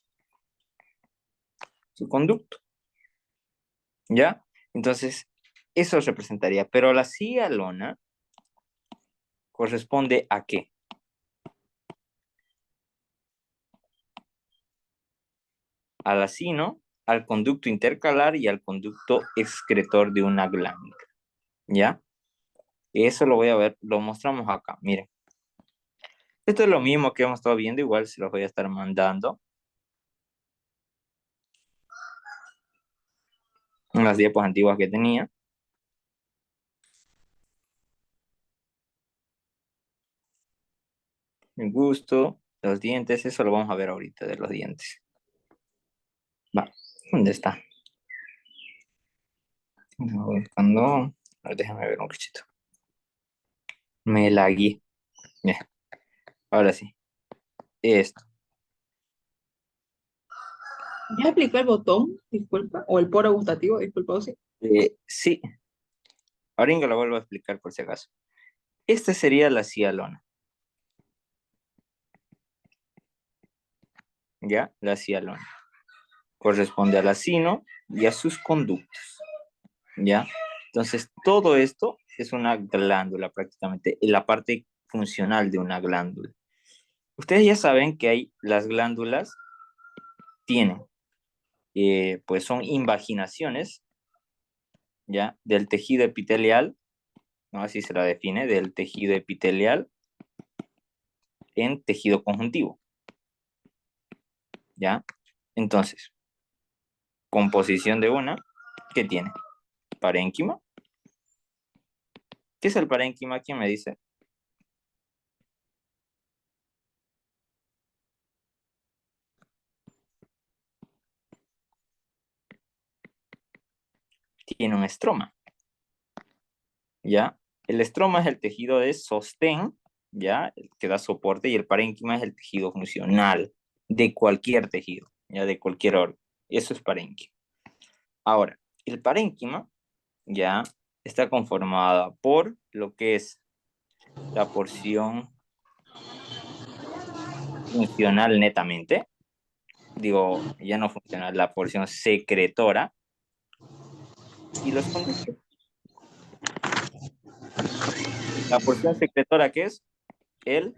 A: ¿ya? Entonces, eso representaría, pero la cialona corresponde a ¿qué? Al acino, al conducto intercalar y al conducto excretor de una glándula, ¿ya? Eso lo voy a ver, lo mostramos acá, miren. Esto es lo mismo que hemos estado viendo, igual se los voy a estar mandando en las diapos antiguas que tenía. El gusto, los dientes, eso lo vamos a ver ahorita de los dientes. Va, ¿dónde está? Buscando. A ver, déjame ver un cachito. Me lagué. Bien, ahora sí. Esto.
E: ¿Ya explicó el botón, disculpa? ¿O el poro gustativo, disculpa, o sí?
A: Sí, ahorita lo vuelvo a explicar por si acaso. Esta sería la cialona. ¿Ya? La cialona. Corresponde al acino y a sus conductos. ¿Ya? Entonces, todo esto es una glándula prácticamente, la parte funcional de una glándula. Ustedes ya saben que hay las glándulas tienen, pues son invaginaciones, ¿ya? Del tejido epitelial, ¿no? Así se la define, del tejido epitelial en tejido conjuntivo, ¿ya? Entonces, composición de una, ¿qué tiene? Parénquima. ¿Qué es el parénquima? ¿Quién me dice? Tiene un estroma, ¿ya? El estroma es el tejido de sostén, ¿ya? El que da soporte, y el parénquima es el tejido funcional de cualquier tejido, ¿ya? De cualquier órgano. Eso es parénquima. Ahora, el parénquima, ¿ya? Está conformada por lo que es la porción funcional netamente, digo, ya no funcional, la porción secretora, y los conductos. La porción secretora, ¿qué es? El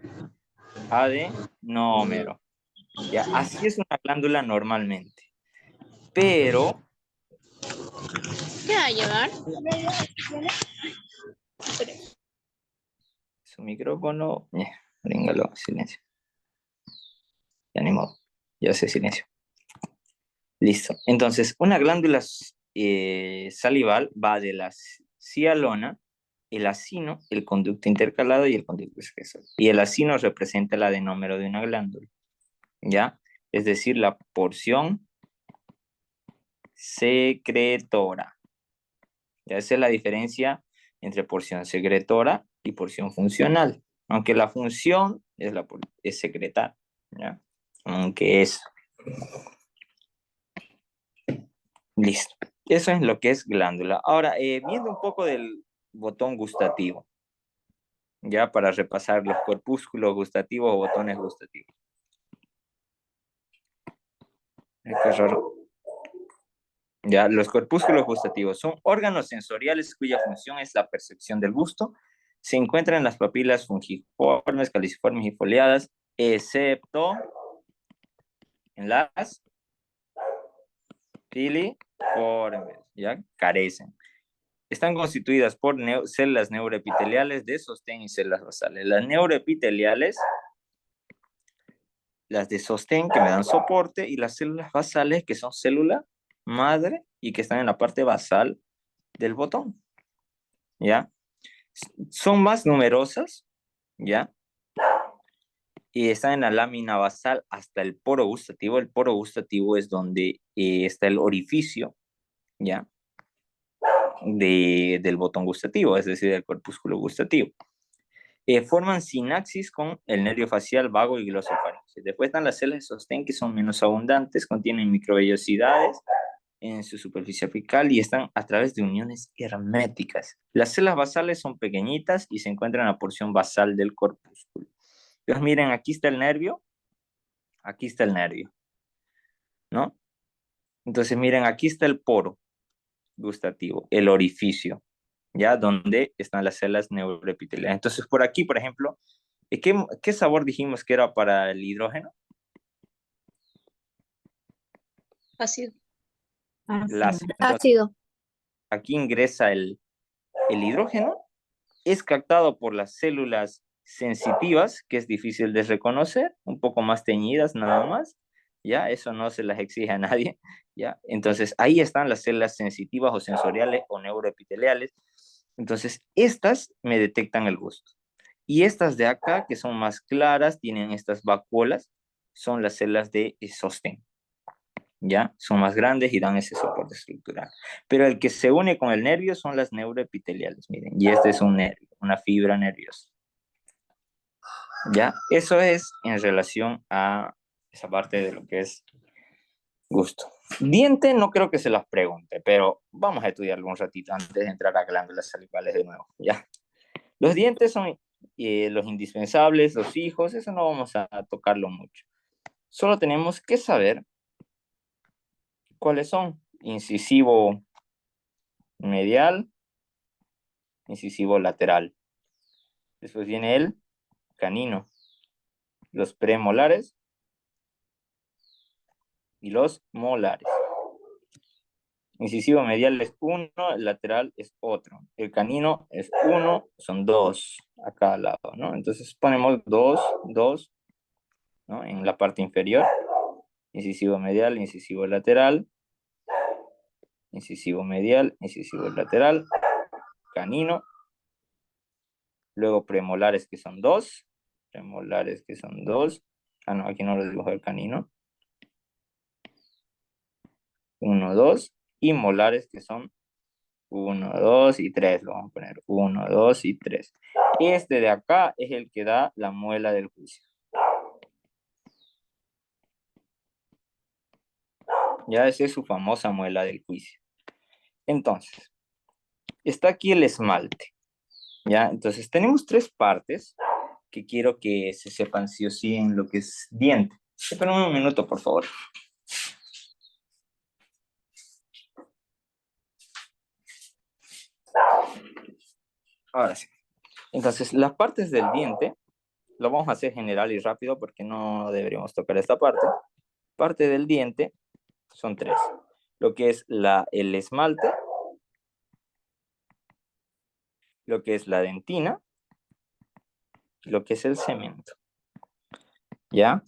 A: adenómero. ¿Ya? Así es una glándula normalmente. Pero...
F: ¿Qué va a llevar?
A: Su micrófono... Ríngalo, silencio. Ya ni modo. Ya sé silencio. Listo. Entonces, una glándula salival va de la cialona, el acino, el conducto intercalado y el conducto excresor. Y el acino representa el adenómero de una glándula, ¿ya? Es decir, la porción secretora. Ya esa es la diferencia entre porción secretora y porción funcional. Aunque la función es secretar, ¿ya? Aunque es... Listo. Eso es lo que es glándula. Ahora, viendo un poco del botón gustativo, ya para repasar los corpúsculos gustativos o botones gustativos. Qué raro. Ya, los corpúsculos gustativos son órganos sensoriales cuya función es la percepción del gusto. Se encuentran en las papilas fungiformes, caliciformes y foliadas, excepto en las filiformes, ya carecen. Están constituidas por células neuroepiteliales de sostén y células basales. Las neuroepiteliales, las de sostén que me dan soporte, y las células basales que son célula madre y que están en la parte basal del botón, ¿ya? Son más numerosas, ¿ya? Y están en la lámina basal hasta el poro gustativo. El poro gustativo es donde está el orificio, ¿ya? Del botón gustativo, es decir, del corpúsculo gustativo. Forman sinapsis con el nervio facial vago y glosofaringe. Después están las células de sostén, que son menos abundantes, contienen microvellosidades en su superficie apical y están a través de uniones herméticas. Las células basales son pequeñitas y se encuentran en la porción basal del corpúsculo. Entonces miren, aquí está el nervio, ¿no? Entonces miren, aquí está el poro gustativo, el orificio, ¿ya? Donde están las células neuroepiteliales. Entonces por aquí, por ejemplo, ¿qué sabor dijimos que era para el hidrógeno?
F: Ácido.
A: Entonces,
F: Ácido.
A: aquí ingresa el hidrógeno, es captado por las células sensitivas, que es difícil de reconocer, un poco más teñidas nada más, ¿ya? Eso no se las exige a nadie, ¿ya? Entonces, ahí están las células sensitivas o sensoriales o neuroepiteliales. Entonces, estas me detectan el gusto. Y estas de acá, que son más claras, tienen estas vacuolas, son las células de sostén, ¿ya? Son más grandes y dan ese soporte estructural. Pero el que se une con el nervio son las neuroepiteliales, miren, y este es un nervio, una fibra nerviosa, ¿ya? Eso es en relación a esa parte de lo que es gusto. Diente no creo que se las pregunte, pero vamos a estudiarlo un ratito antes de entrar a glándulas salivales de nuevo, ¿ya? Los dientes son los indispensables, los fijos, eso no vamos a tocarlo mucho. Solo tenemos que saber cuáles son. Incisivo medial, incisivo lateral. Después viene el canino, los premolares y los molares. Incisivo medial es uno, el lateral es otro. El canino es uno, son dos a cada lado, ¿no? Entonces ponemos dos, ¿no? En la parte inferior. Incisivo medial, incisivo lateral, incisivo medial, incisivo lateral, canino. Luego premolares que son dos, premolares que son dos. Ah, no, aquí no lo dibujo el canino. 1, 2, y molares que son 1, 2 y 3, lo vamos a poner 1, 2 y 3. Este de acá es el que da la muela del juicio. Ya esa es su famosa muela del juicio. Entonces, está aquí el esmalte. Ya, entonces tenemos tres partes que quiero que se sepan sí o sí en lo que es diente. Esperen un minuto, por favor. Ahora sí. Entonces, las partes del diente, lo vamos a hacer general y rápido porque no deberíamos tocar esta parte. Parte del diente son tres. Lo que es el esmalte, lo que es la dentina, lo que es el cemento. ¿Ya?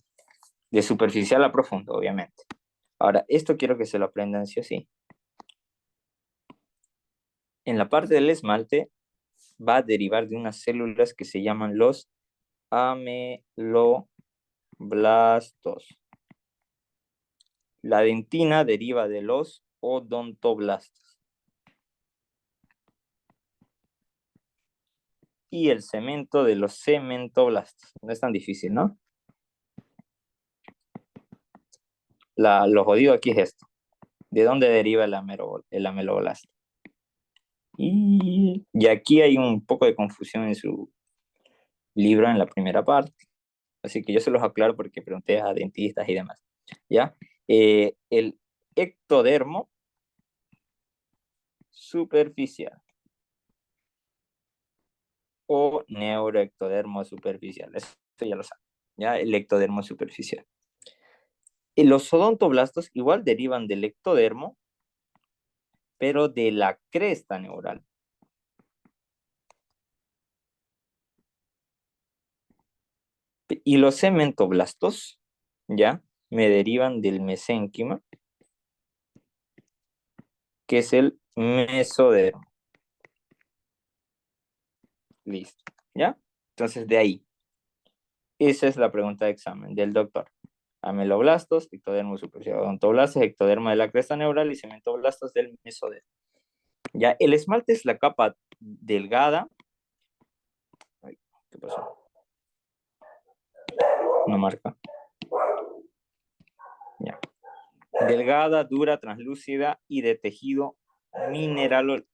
A: De superficial a profundo, obviamente. Ahora, esto quiero que se lo aprendan sí o sí. En la parte del esmalte va a derivar de unas células que se llaman los ameloblastos. La dentina deriva de los odontoblastos. Y el cemento de los cementoblastos. No es tan difícil, ¿no? Lo jodido aquí es esto. ¿De dónde deriva el ameloblasto? Y aquí hay un poco de confusión en su libro en la primera parte. Así que yo se los aclaro porque pregunté a dentistas y demás. ¿Ya? El ectodermo superficial o neuroectodermo superficial. Eso ya lo saben. ¿Ya? El ectodermo superficial. Y los odontoblastos igual derivan del ectodermo, pero de la cresta neural. Y los cementoblastos, ¿ya? Me derivan del mesénquima, que es el mesodermo. Listo, ¿ya? Entonces, de ahí. Esa es la pregunta de examen del doctor. Ameloblastos, ectodermo superficial, odontoblastos, ectodermo de la cresta neural y cementoblastos del mesodermo. Ya, el esmalte es la capa delgada. Ay, ¿qué pasó? No marca. Ya. Delgada, dura, translúcida y de tejido mineral,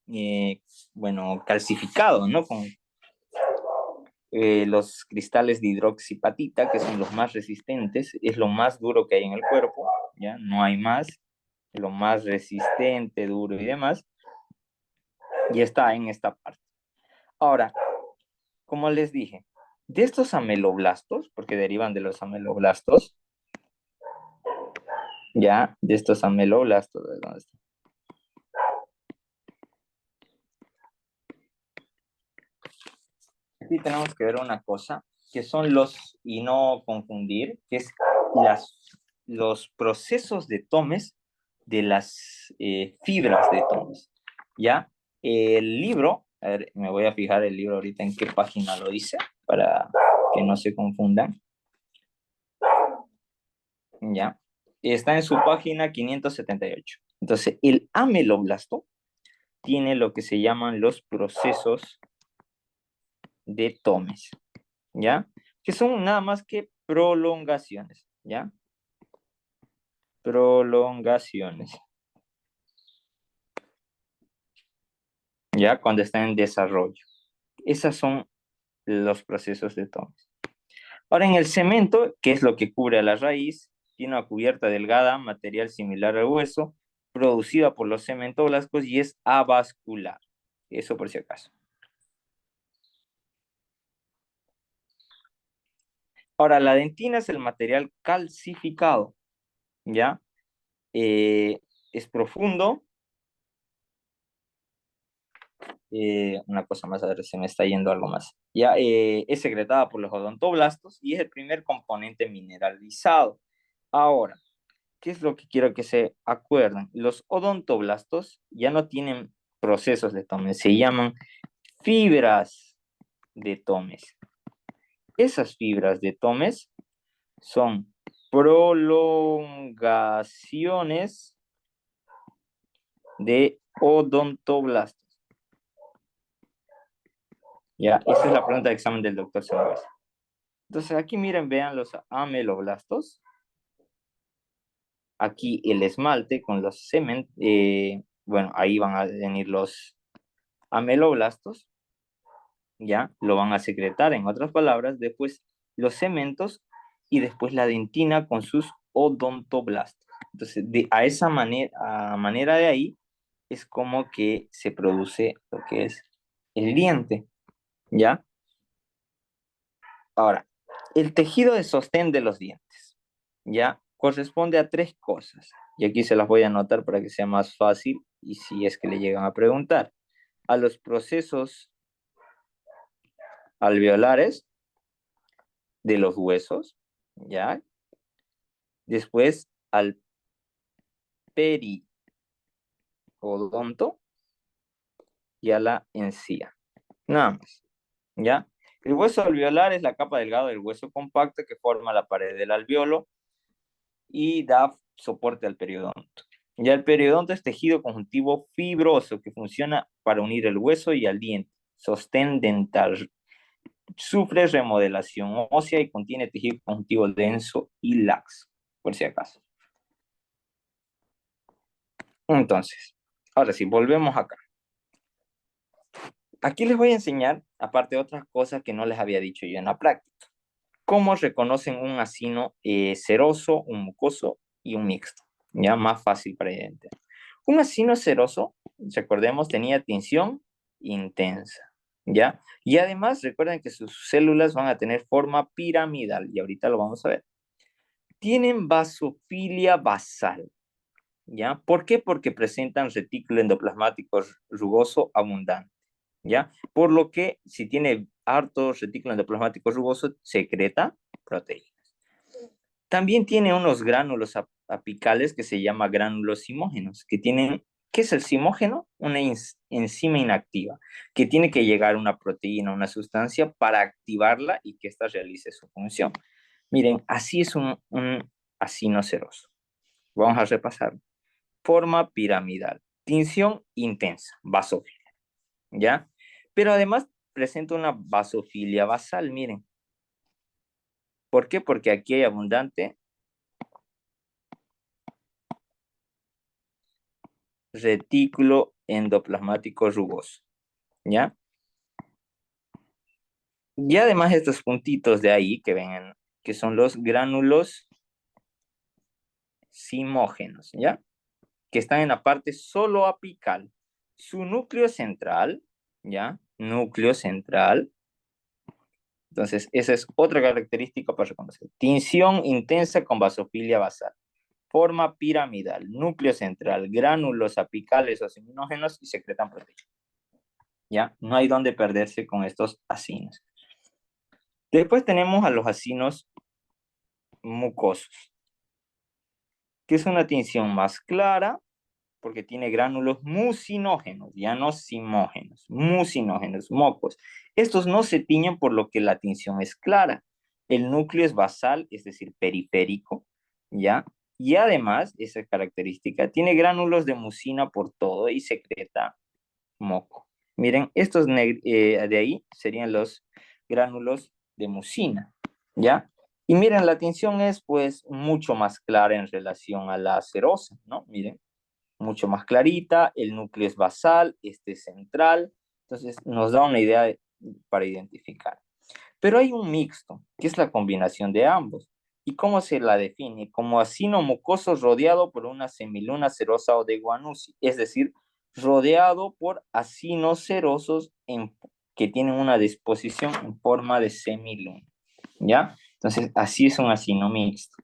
A: bueno, calcificado, ¿no? Con los cristales de hidroxipatita, que son los más resistentes, es lo más duro que hay en el cuerpo, ¿ya? No hay más, lo más resistente, duro y demás, y está en esta parte. Ahora, como les dije, de estos ameloblastos, porque derivan de los ameloblastos, ya, de estos ameloblastos, ¿de dónde está? Aquí tenemos que ver una cosa, que son y no confundir, que es los procesos de Tomes de las fibras de Tomes, ¿ya? El libro, a ver, me voy a fijar el libro ahorita en qué página lo dice, para que no se confundan, ¿ya? Está en su página 578. Entonces, el ameloblasto tiene lo que se llaman los procesos de Tomes, ¿ya? Que son nada más que prolongaciones, ¿ya? Prolongaciones. ¿Ya? Cuando está en desarrollo. Esos son los procesos de Tomes. Ahora, en el cemento, que es lo que cubre a la raíz, tiene una cubierta delgada, material similar al hueso, producida por los cementoblastos y es avascular. Eso por si acaso. Ahora, la dentina es el material calcificado, ¿ya? Es profundo. Una cosa más, a ver, se me está yendo algo más. Ya, es secretada por los odontoblastos y es el primer componente mineralizado. Ahora, ¿qué es lo que quiero que se acuerden? Los odontoblastos ya no tienen procesos de Tomes, se llaman fibras de Tomes. Esas fibras de Tomes son prolongaciones de odontoblastos. Ya, esa es la pregunta de examen del doctor Semúdez. Entonces aquí miren, vean los ameloblastos. Aquí el esmalte con los bueno, ahí van a venir los ameloblastos, ya, lo van a secretar, en otras palabras, después los cementos y después la dentina con sus odontoblastos. Entonces, a esa manera de ahí es como que se produce lo que es el diente, ¿ya? Ahora, el tejido de sostén de los dientes, ¿ya? Corresponde a tres cosas. Y aquí se las voy a anotar para que sea más fácil y si es que le llegan a preguntar. A los procesos alveolares de los huesos, ¿ya? Después al periodonto y a la encía. Nada más, ¿ya? El hueso alveolar es la capa delgada del hueso compacto que forma la pared del alveolo y da soporte al periodonto. Ya el periodonto es tejido conjuntivo fibroso que funciona para unir el hueso y al diente, sostén dental. Sufre remodelación ósea y contiene tejido conjuntivo denso y laxo, por si acaso. Entonces, ahora sí, volvemos acá. Aquí les voy a enseñar, aparte de otras cosas que no les había dicho yo en la práctica, cómo reconocen un acino seroso, un mucoso y un mixto. Ya más fácil para identificar. Un acino seroso, recordemos, tenía tinción intensa. ¿Ya? Y además, recuerden que sus células van a tener forma piramidal, y ahorita lo vamos a ver. Tienen basofilia basal, ¿ya? ¿Por qué? Porque presentan retículo endoplasmático rugoso abundante, ¿ya? Por lo que si tiene harto retículo endoplasmático rugoso, secreta proteínas. También tiene unos gránulos apicales que se llama gránulos simógenos, que tienen, ¿qué es el simógeno? Una enzima inactiva, que tiene que llegar una proteína, una sustancia para activarla y que ésta realice su función. Miren, así es un acino seroso. Vamos a repasar. Forma piramidal, tinción intensa, basofilia, ¿ya? Pero además presenta una basofilia basal, miren. ¿Por qué? Porque aquí hay abundante retículo endoplasmático rugoso, ¿ya? Y además estos puntitos de ahí que ven, que son los gránulos simógenos, ¿ya? Que están en la parte solo apical. Su núcleo central, ¿ya? Núcleo central. Entonces, esa es otra característica para reconocer. Tinción intensa con basofilia basal. Forma piramidal, núcleo central, gránulos apicales o seminógenos y secretan proteínas. ¿Ya? No hay donde perderse con estos acinos. Después tenemos a los acinos mucosos, que es una tinción más clara porque tiene gránulos mucinógenos, ya no simógenos, mucinógenos, mocos. Estos no se tiñen por lo que la tinción es clara. El núcleo es basal, es decir, periférico, ¿ya? Y además, esa característica, tiene gránulos de mucina por todo y secreta moco. Miren, estos de ahí serían los gránulos de mucina, ¿ya? Y miren, la tinción es pues mucho más clara en relación a la cerosa, ¿no? Miren, mucho más clarita, el núcleo es basal, este es central, entonces nos da una idea para identificar. Pero hay un mixto, que es la combinación de ambos. ¿Y cómo se la define? Como acino mucoso rodeado por una semiluna serosa o de Guanussi, es decir, rodeado por acinos serosos que tienen una disposición en forma de semiluna, ¿ya? Entonces, así es un acino mixto.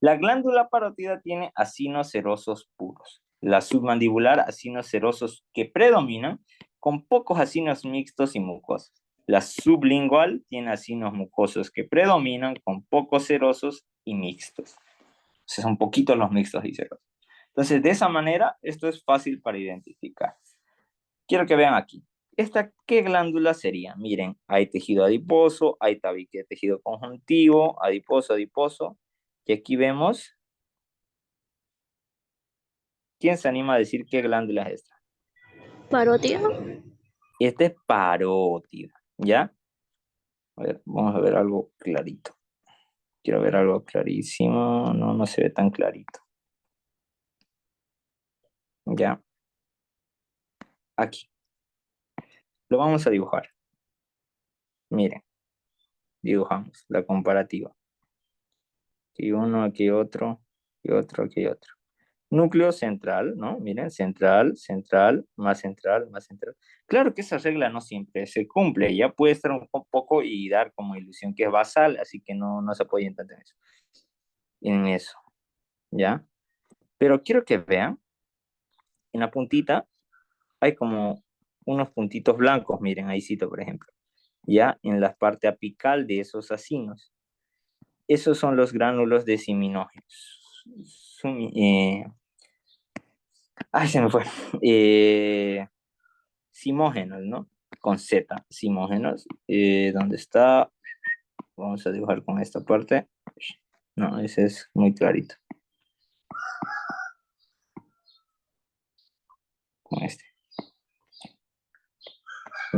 A: La glándula parótida tiene acinos serosos puros. La submandibular, acinos serosos que predominan, con pocos acinos mixtos y mucosos. La sublingual tiene acinos mucosos que predominan, con pocos serosos y mixtos. O sea, son poquitos los mixtos y serosos. Entonces, de esa manera, esto es fácil para identificar. Quiero que vean aquí. ¿Qué glándula sería? Miren, hay tejido adiposo, hay tabique de tejido conjuntivo, adiposo, adiposo. Y aquí vemos, ¿quién se anima a decir qué glándula es esta?
F: Parótida.
A: Esta es parótida, ¿ya? A ver, vamos a ver algo clarito. Quiero ver algo clarísimo. No, no se ve tan clarito. Ya. Aquí. Lo vamos a dibujar. Miren, dibujamos la comparativa. Aquí uno, aquí otro, aquí otro, aquí otro. Núcleo central, ¿no? Miren, central, central, más central, más central. Claro que esa regla no siempre se cumple, ya puede estar un poco y dar como ilusión que es basal, así que no se apoyen tanto en eso, ¿ya? Pero quiero que vean, en la puntita hay como unos puntitos blancos, miren, ahí cito, por ejemplo, ya en la parte apical de esos acinos. Esos son los gránulos de seminógenos. Ay, se me fue. Simógenos, ¿no? Con Z, simógenos. ¿Dónde está? Vamos a dibujar con esta parte. No, ese es muy clarito. Con este.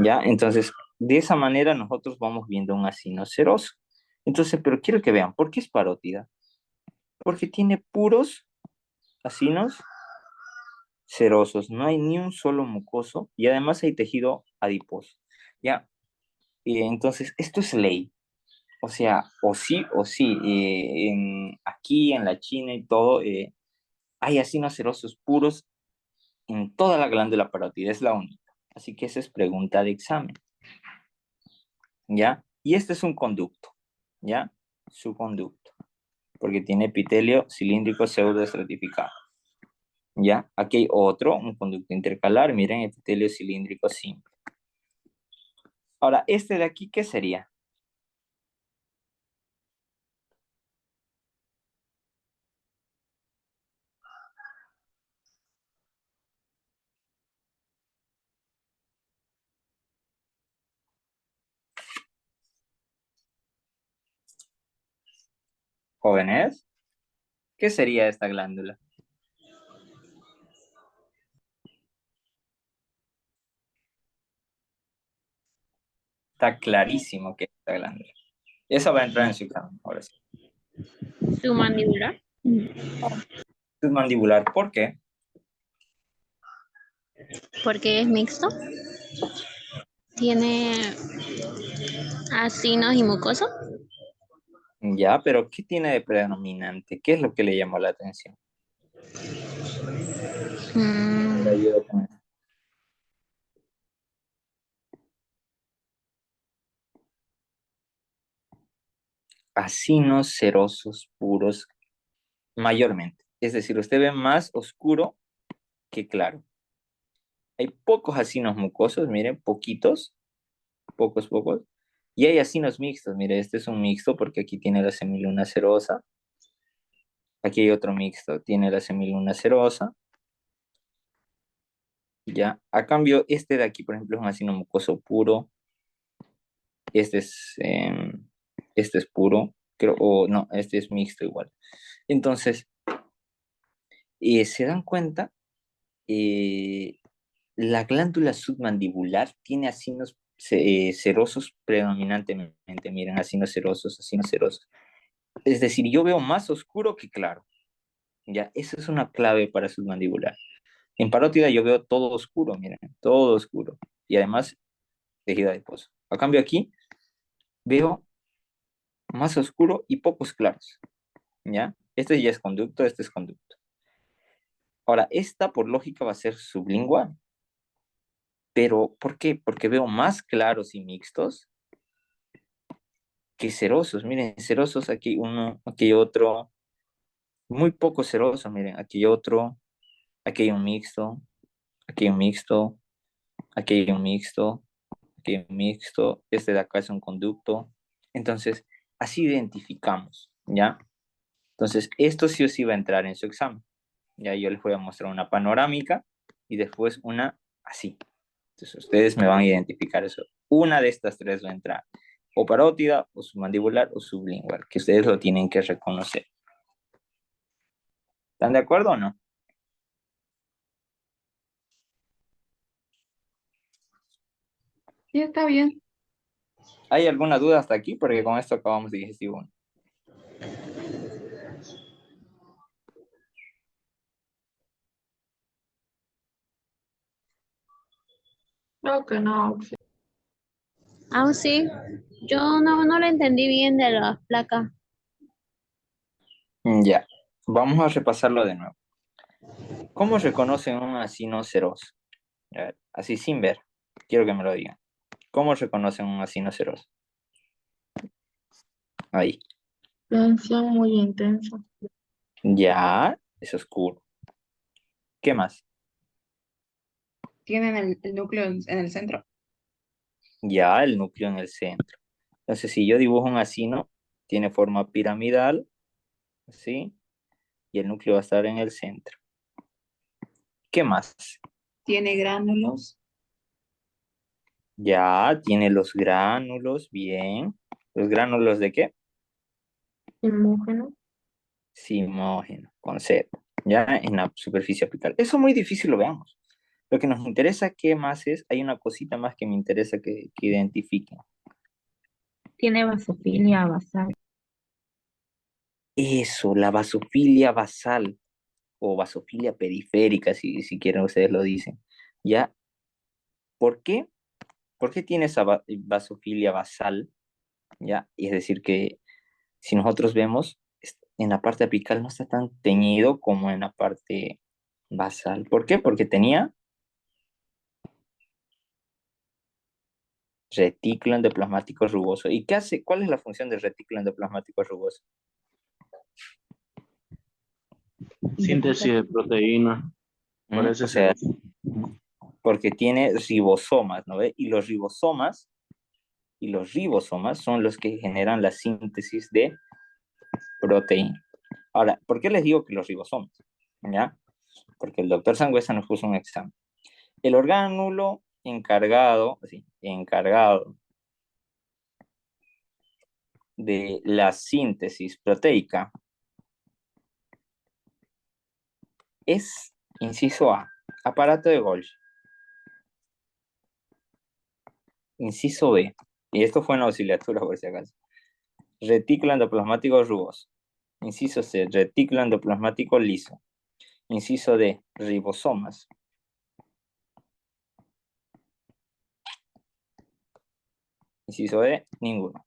A: ¿Ya? Entonces, de esa manera nosotros vamos viendo un asino seroso. Entonces, pero quiero que vean, ¿por qué es parótida? Porque tiene puros acinos serosos, no hay ni un solo mucoso y además hay tejido adiposo. ¿Ya? Entonces, esto es ley. O sea, o sí. Aquí en la China y todo, hay acinos serosos puros en toda la glándula parótida, es la única. Así que esa es pregunta de examen. ¿Ya? Y este es un conducto, ¿ya? Su conducto, porque tiene epitelio cilíndrico pseudoestratificado. ¿Ya? Aquí hay otro, un conducto intercalar, miren, epitelio cilíndrico simple. Ahora, este de aquí, ¿qué sería? Jóvenes, ¿qué sería esta glándula? Está clarísimo que es esta glándula. Eso va a entrar en su examen, ahora sí.
F: Submandibular.
A: Submandibular, ¿por qué?
F: Porque es mixto. Tiene acinos y mucoso.
A: Ya, pero ¿qué tiene de predominante? ¿Qué es lo que le llamó la atención? Le
F: Mm,
A: ayudo con eso. Acinos serosos puros mayormente. Es decir, usted ve más oscuro que claro. Hay pocos acinos mucosos, miren, poquitos, pocos. Y hay acinos mixtos, mire, este es un mixto porque aquí tiene la semiluna serosa. Aquí hay otro mixto, tiene la semiluna serosa. Ya, a cambio, este de aquí, por ejemplo, es un acino mucoso puro. Este es, este es puro, creo, o no, este es mixto igual. Entonces, se dan cuenta, eh, la glándula submandibular tiene acinos serosos predominantemente. Miren, acinos serosos, acinos serosos. Es decir, yo veo más oscuro que claro. Ya, esa es una clave para submandibular. En parótida yo veo todo oscuro, miren, todo oscuro. Y además, tejido adiposo. A cambio aquí, veo más oscuro y pocos claros. ¿Ya? Este ya es conducto, este es conducto. Ahora, esta por lógica va a ser sublingual. Pero, ¿por qué? Porque veo más claros y mixtos que cerosos. Miren, cerosos, aquí uno, aquí otro. Muy poco cerosos, miren, aquí otro. Aquí hay un mixto. Aquí hay un mixto. Aquí hay un mixto. Aquí hay un mixto. Este de acá es un conducto. Entonces, así identificamos, ¿ya? Entonces, esto sí o sí va a entrar en su examen. Ya yo les voy a mostrar una panorámica y después una así. Entonces ustedes me van a identificar eso. Una de estas tres va a entrar. O parótida, o submandibular, o sublingual, que ustedes lo tienen que reconocer. ¿Están de acuerdo o no?
E: Sí, está bien.
A: ¿Hay alguna duda hasta aquí? Porque con esto acabamos digestivo 1.
D: Creo que no.
F: Ah, sí. Yo no lo entendí bien de las placas.
A: Ya. Vamos a repasarlo de nuevo. ¿Cómo reconocen un asino seroso? A ver, así sin ver. Quiero que me lo digan. ¿Cómo reconocen un asino seroso? Ahí.
D: Tensión muy intensa.
A: Ya, es oscuro. ¿Qué más?
E: Tienen el núcleo en el centro.
A: Ya, el núcleo en el centro. Entonces, si yo dibujo un asino, tiene forma piramidal, ¿sí? Y el núcleo va a estar en el centro. ¿Qué más?
E: Tiene gránulos.
A: Ya, tiene los gránulos, bien. ¿Los gránulos de qué?
D: Simógeno.
A: Simógeno, con Z, ya en la superficie apical. Eso es muy difícil, lo veamos. Lo que nos interesa, ¿qué más es? Hay una cosita más que me interesa que identifiquen.
C: Tiene basofilia basal.
A: Eso, la vasofilia basal o vasofilia periférica, si quieren ustedes lo dicen. ¿Ya? ¿Por qué? ¿Por qué tiene esa vasofilia basal? ¿Ya? Y es decir, que si nosotros vemos, en la parte apical no está tan teñido como en la parte basal. ¿Por qué? Porque tenía retículo endoplasmático rugoso. ¿Y qué hace? ¿Cuál es la función del retículo endoplasmático rugoso?
B: Síntesis de proteína. Por eso
A: O
B: se
A: sea, porque tiene ribosomas, ¿no ve? Y los ribosomas son los que generan la síntesis de proteína. Ahora, ¿por qué les digo que los ribosomas? ¿Ya? Porque el doctor Sangüesa nos puso un examen. El orgánulo encargado, sí, encargado de la síntesis proteica es, inciso A, aparato de Golgi. Inciso B, y esto fue en la auxiliatura por si acaso, retículo endoplasmático rugoso. Inciso C, retículo endoplasmático liso. Inciso D, ribosomas. Inciso D, ninguno.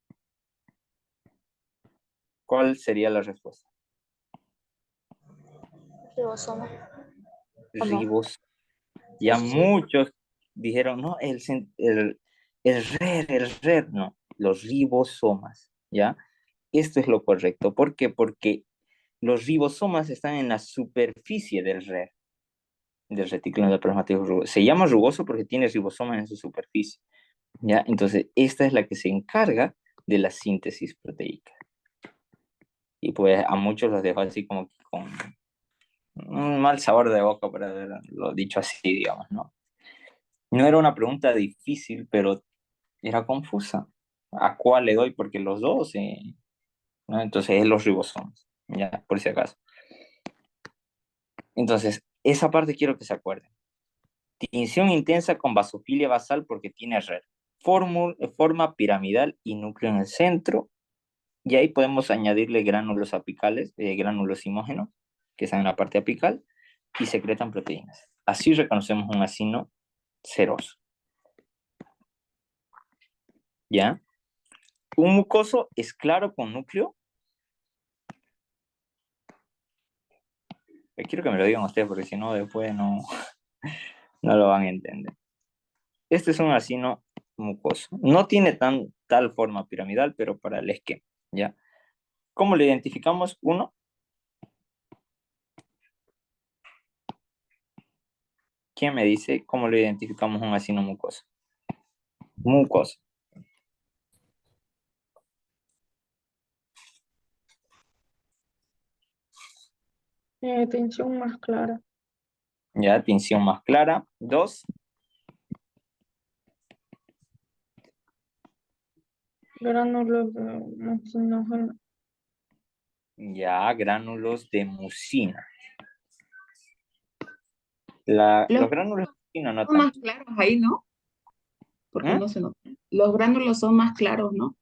A: ¿Cuál sería la respuesta?
F: Ribosoma. ¿O no?
A: Ribos.
F: Sí,
A: Ya
F: sí, sí.
A: muchos dijeron, no, el RER, no, los ribosomas, ¿ya? Esto es lo correcto. ¿Por qué? Porque los ribosomas están en la superficie del RER, del retículo endoplasmático rugoso. Se llama rugoso porque tiene ribosomas en su superficie, ¿ya? Entonces, esta es la que se encarga de la síntesis proteica. Y pues a muchos los dejo así como que con un mal sabor de boca, por haberlo dicho así, digamos, ¿no? No era una pregunta difícil, pero era confusa. ¿A cuál le doy? Porque los dos, ¿no? Entonces es los ribosomas, ya, por si acaso. Entonces, esa parte quiero que se acuerden. Tinción intensa con basofilia basal porque tiene red. Forma piramidal y núcleo en el centro. Y ahí podemos añadirle gránulos apicales, gránulos simógenos, que están en la parte apical, y secretan proteínas. Así reconocemos un acino seroso. ¿Ya? Un mucoso es claro con núcleo. Quiero que me lo digan ustedes porque si no después no, no lo van a entender. Este es un acino mucoso. No tiene tal forma piramidal, pero para el esquema, ¿ya? ¿Cómo lo identificamos? Uno, ¿quién me dice cómo lo identificamos un acino mucoso? Mucoso.
D: Tinción más clara.
A: Ya, tinción más clara. Dos,
D: Gránulos de mucinógeno.
A: ya, gránulos de mucina.
E: Los
A: Los gránulos de mucina no
E: son más
A: tanto.
E: claros ahí, ¿no? Porque
A: ¿Mm?
E: no se notan. Los gránulos son más claros, ¿no?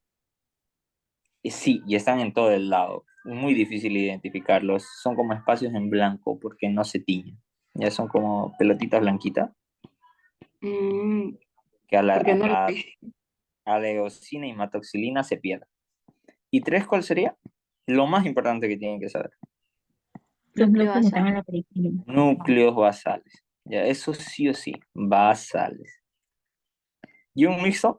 A: Sí, y están en todo el lado. Muy difícil identificarlos. Son como espacios en blanco porque no se tiñen. Ya son como pelotitas blanquitas
E: Mm,
A: que
E: porque no lo vi.
A: a la eosina y matoxilina se pierden. ¿Y tres cuál sería? Lo más importante que tienen que saber.
C: Los
F: Núcleo
C: núcleos están
F: basal.
C: en la periferia.
A: Núcleos basales. Ya, eso sí o sí, basales. ¿Y un mixto?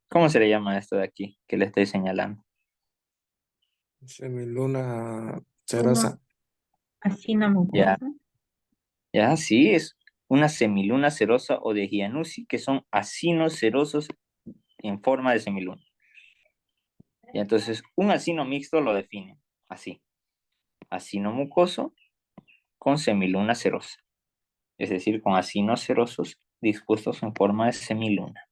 A: ¿Cómo se le llama esto de aquí que le estoy señalando?
G: Semiluna
D: Una
G: serosa.
C: Acina
A: Ya,
C: mucosa.
A: ya, sí, es una semiluna serosa o de Giannuzzi, que son acinos serosos en forma de semiluna. Y entonces, un acino mixto lo define así. Acino mucoso con semiluna serosa. Es decir, con acinos serosos dispuestos en forma de semiluna.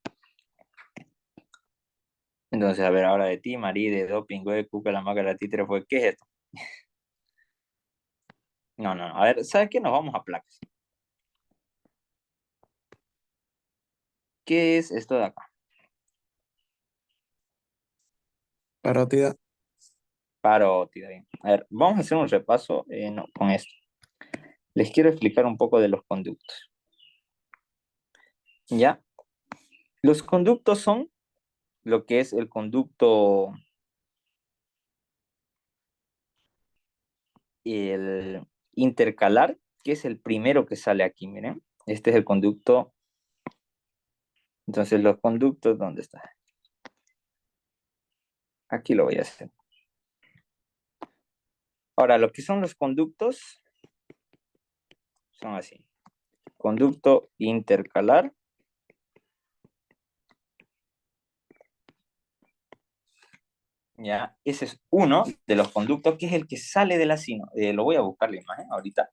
A: Entonces, a ver, ahora de ti, Marí, de Do, Pingüe, Cuca, la Maca, la Títere, fue, ¿qué es esto? No, no, no. A ver, ¿sabes qué? Nos vamos a placas. ¿Qué es esto de acá?
G: Parótida.
A: Parótida, bien. A ver, vamos a hacer un repaso con esto. Les quiero explicar un poco de los conductos. ¿Ya? Los conductos son lo que es el conducto el intercalar, que es el primero que sale aquí, miren. Este es el conducto. Entonces, los conductos, ¿dónde está? Aquí lo voy a hacer. Ahora, lo que son los conductos son así. Conducto intercalar. Ya, ese es uno de los conductos que es el que sale del acino. Lo voy a buscar la imagen ahorita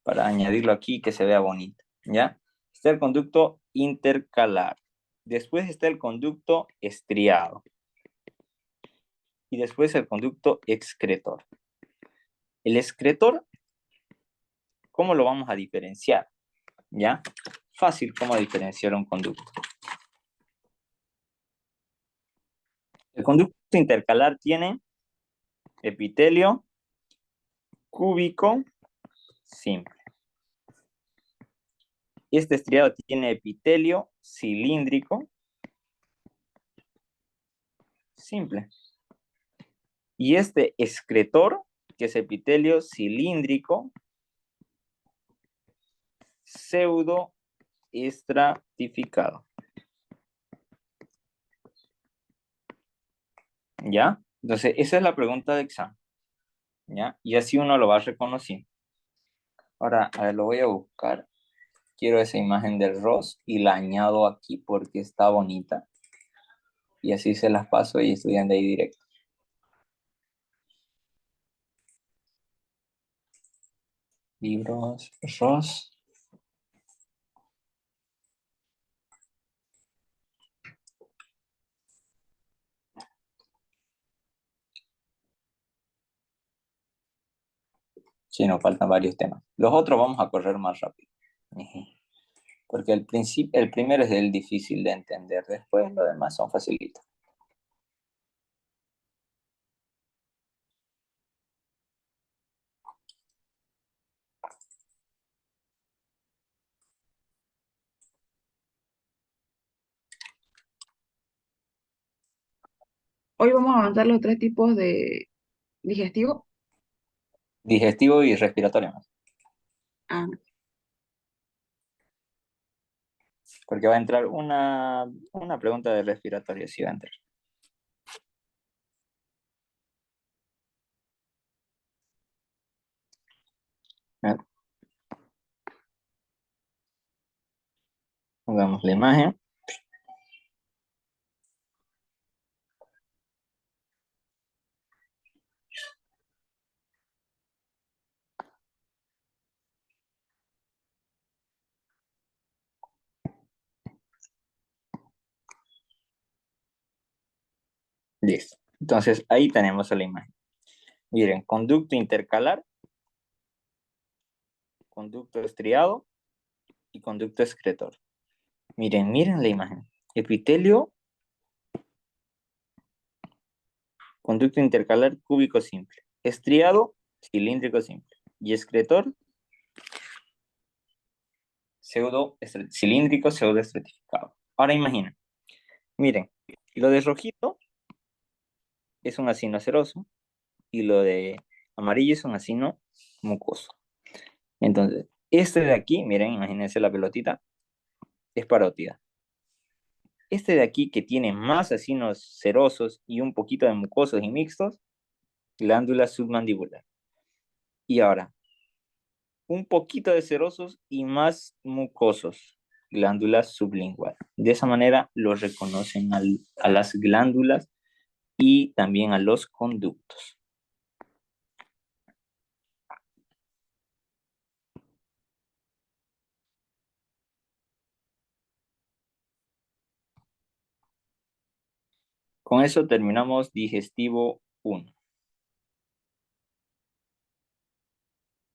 A: para añadirlo aquí que se vea bonito. ¿Ya? Está el conducto intercalar. Después está el conducto estriado. Y después el conducto excretor. El excretor, ¿cómo lo vamos a diferenciar? ¿Ya? Fácil cómo diferenciar un conducto. El conducto intercalar tiene epitelio cúbico simple. Este estriado tiene epitelio cilíndrico simple. Y este excretor, que es epitelio cilíndrico pseudo estratificado. ¿Ya? Entonces, esa es la pregunta de examen. ¿Ya? Y así uno lo va reconociendo. Ahora, a ver, lo voy a buscar. Quiero esa imagen del ROS y la añado aquí porque está bonita. Y así se las paso y estudian de ahí directo. Libros, ROS. Sí, nos faltan varios temas. Los otros vamos a correr más rápido. Porque el primero es el difícil de entender. Después lo demás son facilitos.
E: Hoy vamos a avanzar los tres tipos de digestivo.
A: Digestivo y respiratorio más.
E: Ah,
A: Porque va a entrar una pregunta de respiratorio. Sí va a entrar. A ver. Pongamos la imagen. Listo. Entonces, ahí tenemos la imagen. Miren, conducto intercalar, conducto estriado y conducto excretor. Miren la imagen. Epitelio, conducto intercalar cúbico simple. Estriado, cilíndrico simple. Y excretor, cilíndrico pseudo estratificado. Ahora imaginen. Miren, lo de rojito es un acino aceroso y lo de amarillo es un acino mucoso. Entonces, este de aquí, miren, imagínense la pelotita, es parótida. Este de aquí, que tiene más acinos serosos y un poquito de mucosos y mixtos, glándula submandibular. Y ahora, un poquito de serosos y más mucosos, glándula sublingual. De esa manera lo reconocen a las glándulas y también a los conductos. Con eso terminamos digestivo 1.